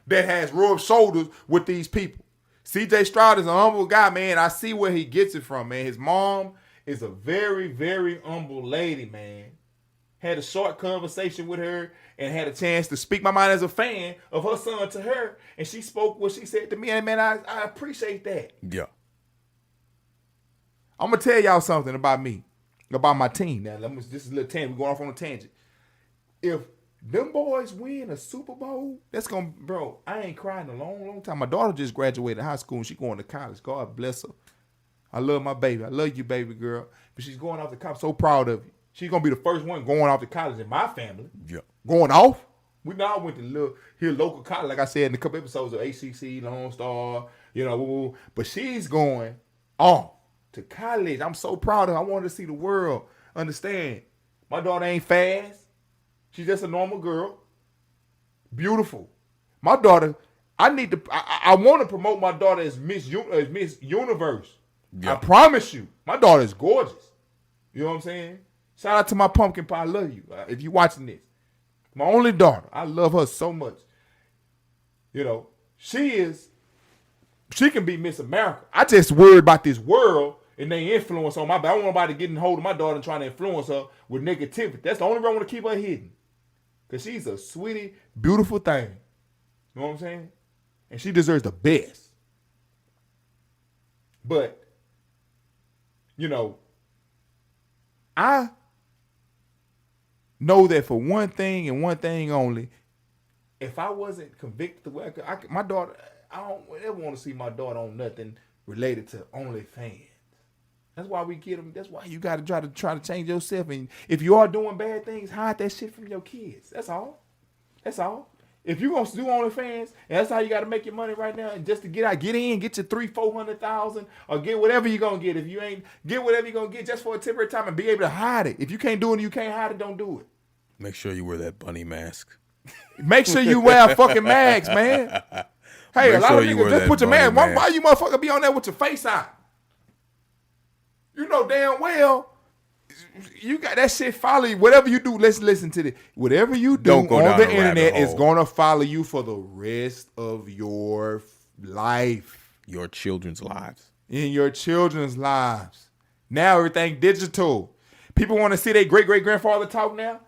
that has rubbed shoulders with these people. CJ Stroud is a humble guy, man. I see where he gets it from, man. His mom is a very, very humble lady, man. Had a short conversation with her and had a chance to speak my mind as a fan of her son to her. And she spoke what she said to me. And, man, I appreciate that. Yeah. I'm going to tell y'all something about me, about my team. Now, this is a little tangent. We're going off on a tangent. If them boys win a Super Bowl, that's going to, bro, I ain't crying in a long, long time. My daughter just graduated high school and she going to college. God bless her. I love my baby. I love you, baby girl. But she's going off to college. So proud of you. She's going to be the first one going off to college in my family. Yeah. Going off. We now went to local college, like I said in a couple episodes of ACC, Lone Star, but she's going off to college. I'm so proud of her. I wanted to see the world understand. My daughter ain't fast. She's just a normal girl. Beautiful. My daughter, I want to promote my daughter as Miss Universe. Yeah. I promise you. My daughter is gorgeous. You know what I'm saying? Shout out to my pumpkin pie. I love you. If you're watching this. My only daughter. I love her so much. She can be Miss America. I just worry about this world and they influence on my back. I don't want nobody getting hold of my daughter and trying to influence her with negativity. That's the only reason I want to keep her hidden. Because she's a sweetie, beautiful thing. You know what I'm saying? And she deserves the best. But, I know that for one thing and one thing only, if I wasn't convicted the way my daughter, I don't ever want to see my daughter on nothing related to OnlyFans. That's why we get them. That's why you got to try to change yourself. And if you are doing bad things, hide that shit from your kids. That's all. If you're going to do OnlyFans, and that's how you got to make your money right now, and just to get out, get in, get your $300,000-$400,000, or get whatever you're going to get. If you ain't, get whatever you're going to get just for a temporary time and be able to hide it. If you can't do it and you can't hide it, don't do it. Make sure you wear that bunny mask. Make sure you wear a fucking mask, man. Hey, a lot of niggas just put your mask. Why you motherfucker be on there with your face out? You know damn well you got that shit follow you. Whatever you do, let's listen to this. Whatever you do on the internet is going to follow you for the rest of your life. Your children's lives. In your children's lives. Now everything digital. People want to see their great-great-grandfather talk now.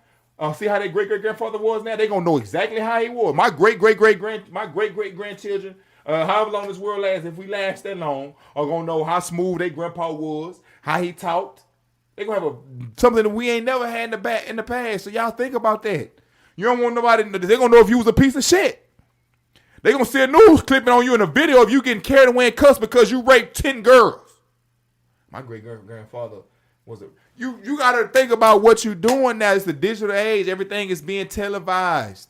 See how their great-great-grandfather was now. They're going to know exactly how he was. My great-great-grandchildren however long this world lasts, if we last that long, are gonna know how smooth their grandpa was, how he talked. They gonna have something that we ain't never had in the past. So y'all think about that. You don't want nobody. They gonna know if you was a piece of shit. They gonna see a news clipping on you in a video of you getting carried away and cussed because you raped 10 girls. My great grandfather was a. You gotta think about what you're doing now. It's the digital age. Everything is being televised.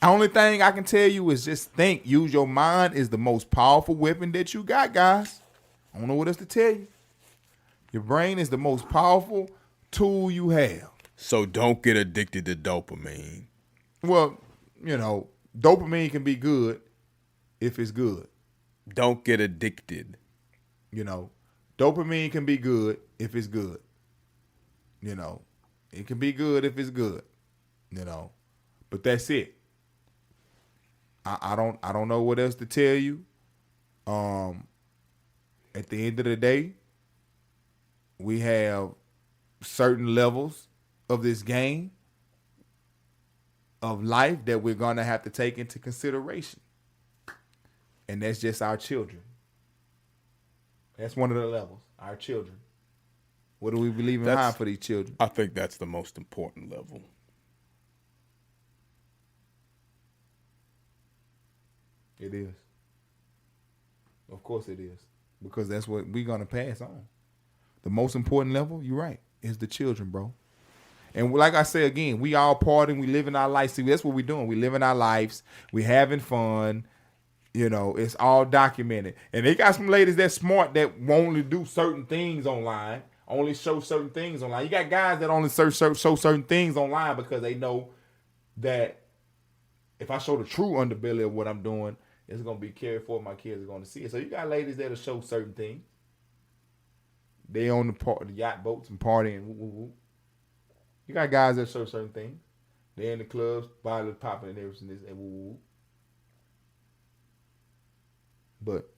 The only thing I can tell you is just think. Use your mind is the most powerful weapon that you got, guys. I don't know what else to tell you. Your brain is the most powerful tool you have. So don't get addicted to dopamine. Well, dopamine can be good if it's good. Don't get addicted. Dopamine can be good if it's good. It can be good if it's good. But that's it. I don't know what else to tell you. At the end of the day, we have certain levels of this game of life that we're gonna have to take into consideration. And that's just our children. That's one of the levels, our children. What do we believe in high for these children? I think that's the most important level. It is. Of course it is. Because that's what we're going to pass on. The most important level, you're right, is the children, bro. And like I say again, we all partying, we living our lives. See, that's what we're doing. We living our lives. We having fun. It's all documented. And they got some ladies that's smart that won't only do certain things online, only show certain things online. You got guys that only show certain things online because they know that if I show the true underbelly of what I'm doing, it's going to be carried forward. My kids are going to see it. So you got ladies that'll show certain things. They on the yacht boats and partying. Woo, woo, woo. You got guys that show certain things. They're in the clubs, bottles popping and everything. And woo, woo, woo. But,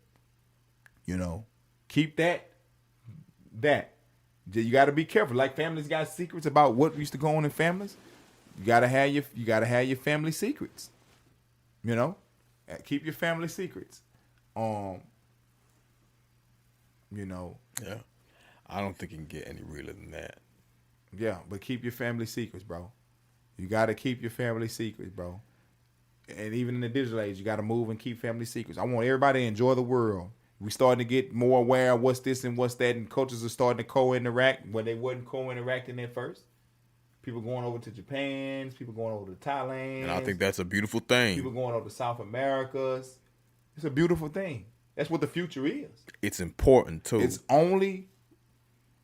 keep that. You got to be careful. Like families got secrets about what used to go on in families. You got to have your family secrets. Keep your family secrets. Yeah. I don't think it can get any realer than that. Yeah, but keep your family secrets, bro. You got to keep your family secrets, bro. And even in the digital age, you got to move and keep family secrets. I want everybody to enjoy the world. We starting to get more aware of what's this and what's that, and cultures are starting to co-interact when they wasn't co-interacting at first. People going over to Japan, people going over to Thailand. And I think that's a beautiful thing. People going over to South Americas. It's a beautiful thing. That's what the future is. It's important, too. It's only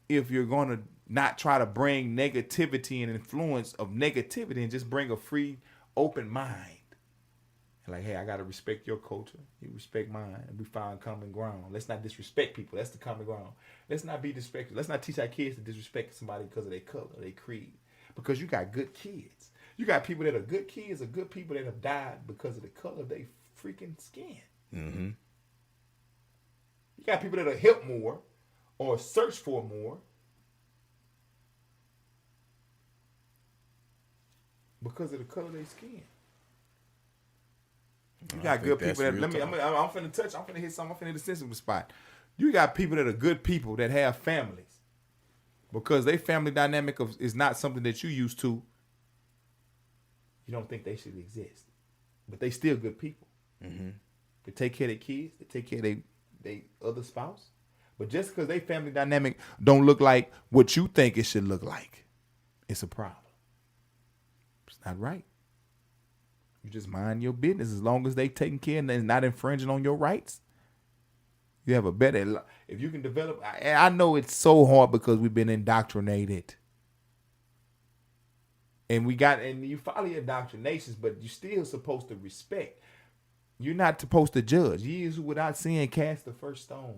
if you're going to not try to bring negativity and influence of negativity and just bring a free, open mind. Like, hey, I got to respect your culture. You respect mine. And we find common ground. Let's not disrespect people. That's the common ground. Let's not be disrespectful. Let's not teach our kids to disrespect somebody because of their color, their creed. Because you got good kids. You got people that are good kids or good people that have died because of the color of their freaking skin. Mm-hmm. You got people that are help more or search for more because of the color of their skin. You got good people that I'm finna hit something. I'm finna hit a sensitive spot. You got people that are good people that have families because their family dynamic is not something that you used to. You don't think they should exist, but they still good people. Mm-hmm. They take care of their kids. They take care of their other spouse. But just because they family dynamic don't look like what you think it should look like, it's a problem. It's not right. You just mind your business as long as they taking care and they're not infringing on your rights. You have a better, if you can develop, I know it's so hard because we've been indoctrinated. And you follow your indoctrinations, but you're still supposed to respect. You're not supposed to judge. Ye is without sin cast the first stone.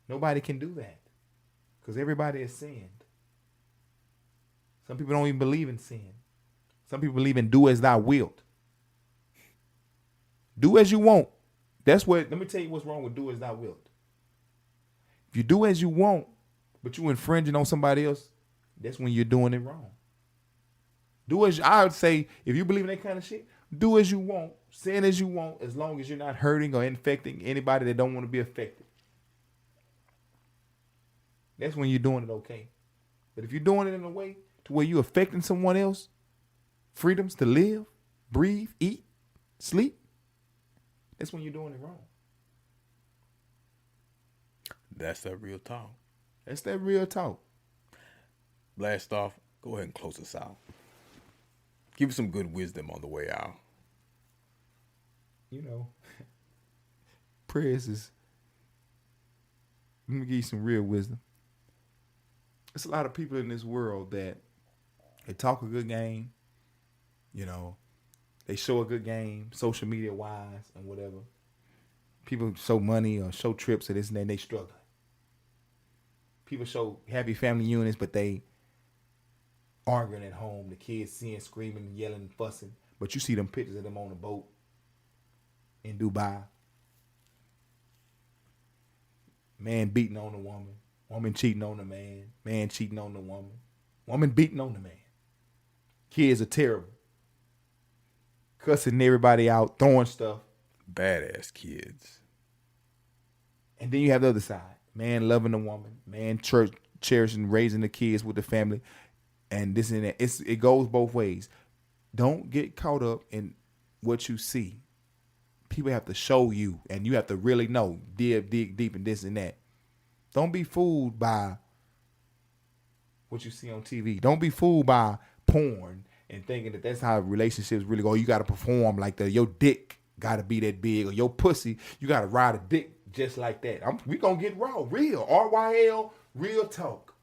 Nobody can do that because everybody has sinned. Some people don't even believe in sin. Some people believe in do as thou wilt. Do as you want. Let me tell you what's wrong with do as thou wilt. If you do as you want, but you infringing on somebody else, that's when you're doing it wrong. Do as I would say, if you believe in that kind of shit, do as you want, sin as you want, as long as you're not hurting or infecting anybody that don't want to be affected. That's when you're doing it okay. But if you're doing it in a way to where you're affecting someone else, freedoms to live, breathe, eat, sleep, that's when you're doing it wrong. That's that real talk. That's that real talk. Blastoff, go ahead and close us out. Give us some good wisdom on the way out. You know, prayers is, let me give you some real wisdom. There's a lot of people in this world that they talk a good game, you know, they show a good game, social media wise and whatever. People show money or show trips or this and that, and they struggle. People show happy family units, but they arguing at home. The kids seeing, screaming, yelling, fussing. But you see them pictures of them on a boat in Dubai. Man beating on the woman. Woman cheating on the man. Man cheating on the woman. Woman beating on the man. Kids are terrible. Cussing everybody out, throwing stuff. Badass kids. And then you have the other side. Man loving the woman. Man cherishing, raising the kids with the family. And this and that. It goes both ways. Don't get caught up in what you see. People have to show you, and you have to really know, dig deep in this and that. Don't be fooled by what you see on TV. Don't be fooled by porn and thinking that that's how relationships really go. You got to perform like that. Your dick got to be that big, or your pussy, you got to ride a dick just like that. We going to get raw, real, RYL, real talk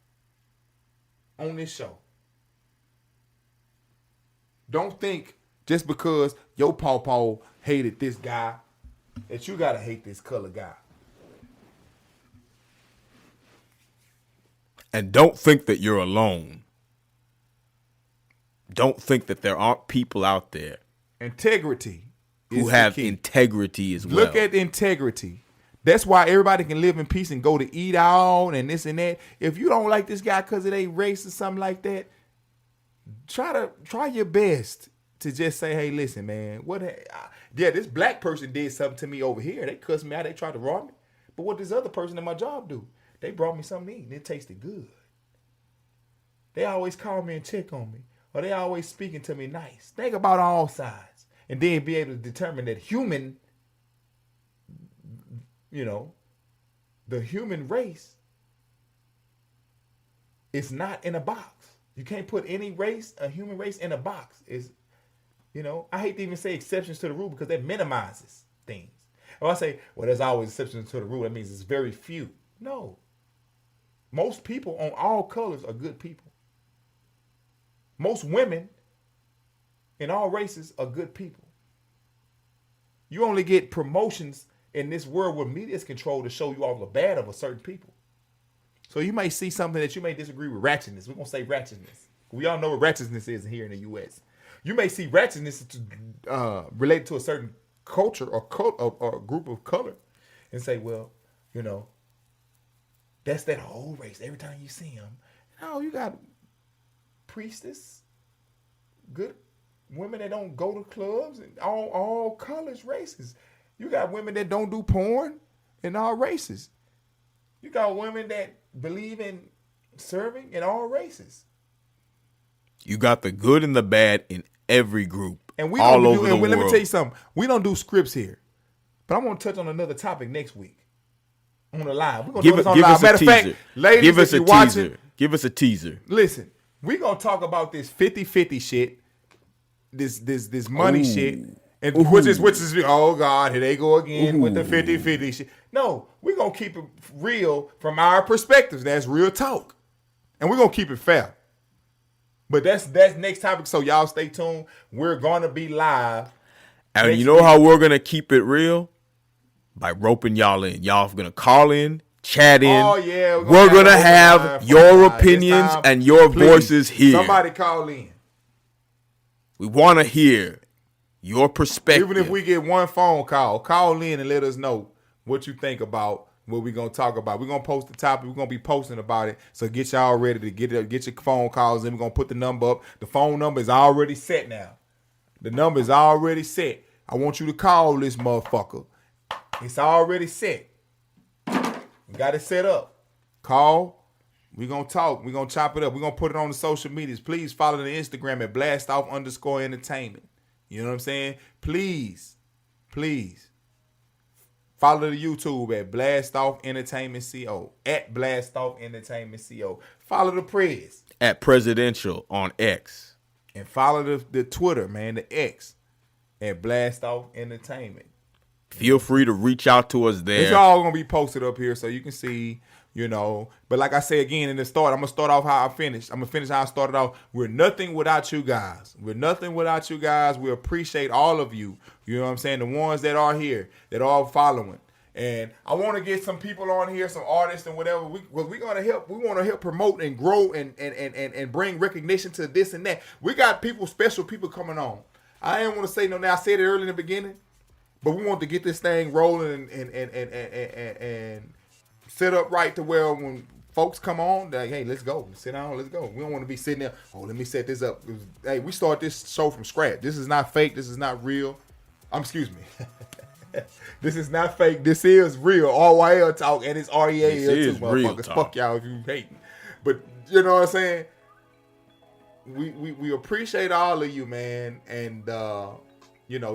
on this show. Don't think just because your pawpaw hated this guy that you got to hate this color guy. And don't think that you're alone. Don't think that there aren't people out there Integrity who have integrity as well. Look at integrity. That's why everybody can live in peace and go to eat out and this and that. If you don't like this guy because of their race or something like that, try your best to just say, hey, listen, man, this black person did something to me over here. They cussed me out. They tried to rob me. But what this other person in my job do? They brought me something to eat and it tasted good. They always call me and check on me. Or they always speaking to me nice. Think about all sides. And then be able to determine that the human race is not in a box. You can't put a human race in a box. I hate to even say exceptions to the rule because that minimizes things. If I say, well, there's always exceptions to the rule, that means it's very few. No. Most people on all colors are good people. Most women in all races are good people. You only get promotions in this world where media is controlled to show you all the bad of a certain people. So you may see something that you may disagree with ratchetness. We're going to say ratchetness. We all know what ratchetness is here in the U.S. You may see ratchetness related to a certain culture or group of color and say, well, that's that whole race. Every time you see them, you got priestess, good women that don't go to clubs, and all colors, races. You got women that don't do porn in all races. You got women that believe in serving in all races. You got the good and the bad in every group. And we all over the world. Let me tell you something. We don't do scripts here. But I'm going to touch on another topic next week on the live. We're going to do this on live. Matter of fact, ladies, give us if a you're watching, teaser. Give us a teaser. Listen, we're going to talk about this 50-50 shit, this money shit, and which is oh God, here they go again with the 50-50 shit. No, we're going to keep it real from our perspectives. That's real talk. And we're going to keep it fair. But that's next topic, so y'all stay tuned. We're going to be live. And you know how we're going to keep it real? By roping y'all in. Y'all going to call in, chat in. Oh, yeah. We're going to have your opinions and your voices here. Somebody call in. We want to hear your perspective. Even if we get one phone call in and let us know what you think about what we gonna talk about. We're gonna post the topic. We're gonna be posting about it. So get y'all ready to get your phone calls in. We're gonna put the number up. The phone number is already set now. The number is already set. I want you to call this motherfucker. It's already set. We got it set up. Call. We're going to talk. We're going to chop it up. We're going to put it on the social medias. Please follow the Instagram at Blastoff_entertainment. You know what I'm saying? Please. Follow the YouTube at Blastoff Entertainment CO. At Blastoff Entertainment CO. Follow the press. At Presidential on X. And follow the Twitter, man, the X. At Blastoff Entertainment. Feel free to reach out to us there. It's all going to be posted up here so you can see. You know, but like I say again in the start, I'm going to start off how I finished. I'm going to finish how I started off. We're nothing without you guys. We appreciate all of you. You know what I'm saying? The ones that are here, that are following. And I want to get some people on here, some artists and whatever. We're going to help. We want to help promote and grow and bring recognition to this and that. We got special people coming on. I ain't want to say no now. I said it early in the beginning, but we want to get this thing rolling and set up right to where when folks come on, like, hey, let's go. Sit down, let's go. We don't want to be sitting there, let me set this up. Hey, we start this show from scratch. This is not fake. This is not real. Excuse me. This is not fake. This is real. RYL talk, and it's REAL too, motherfuckers. Fuck y'all if you hating. But you know what I'm saying? We appreciate all of you, man. And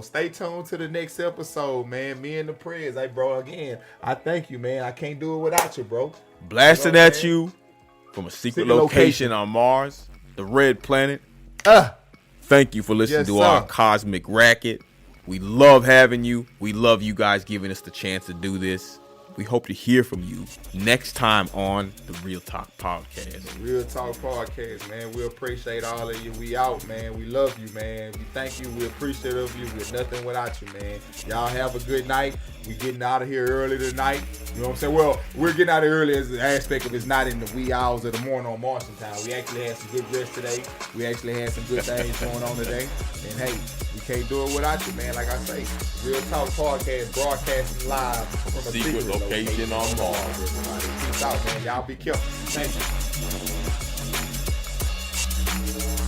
stay tuned to the next episode, man. Me and the prayers. Hey, bro, again, I thank you, man. I can't do it without you, bro. Blasting at you from a secret location on Mars, the Red Planet. Thank you for listening to our Cosmic Racket. We love having you. We love you guys giving us the chance to do this. We hope to hear from you next time on the Real Talk Podcast. The Real Talk Podcast, man. We appreciate all of you. We out, man. We love you, man. We thank you. We appreciate of you. We're nothing without you, man. Y'all have a good night. We getting out of here early tonight. You know what I'm saying? Well, we're getting out of here early as the aspect of it's not in the wee hours of the morning on Martian time. We actually had some good rest today. We actually had some good things going on today. And hey, we can't do it without you, man. Like I say, Real Talk Podcast broadcasting live from a secret location on Mars. Peace out, man. Y'all be careful. Thank you.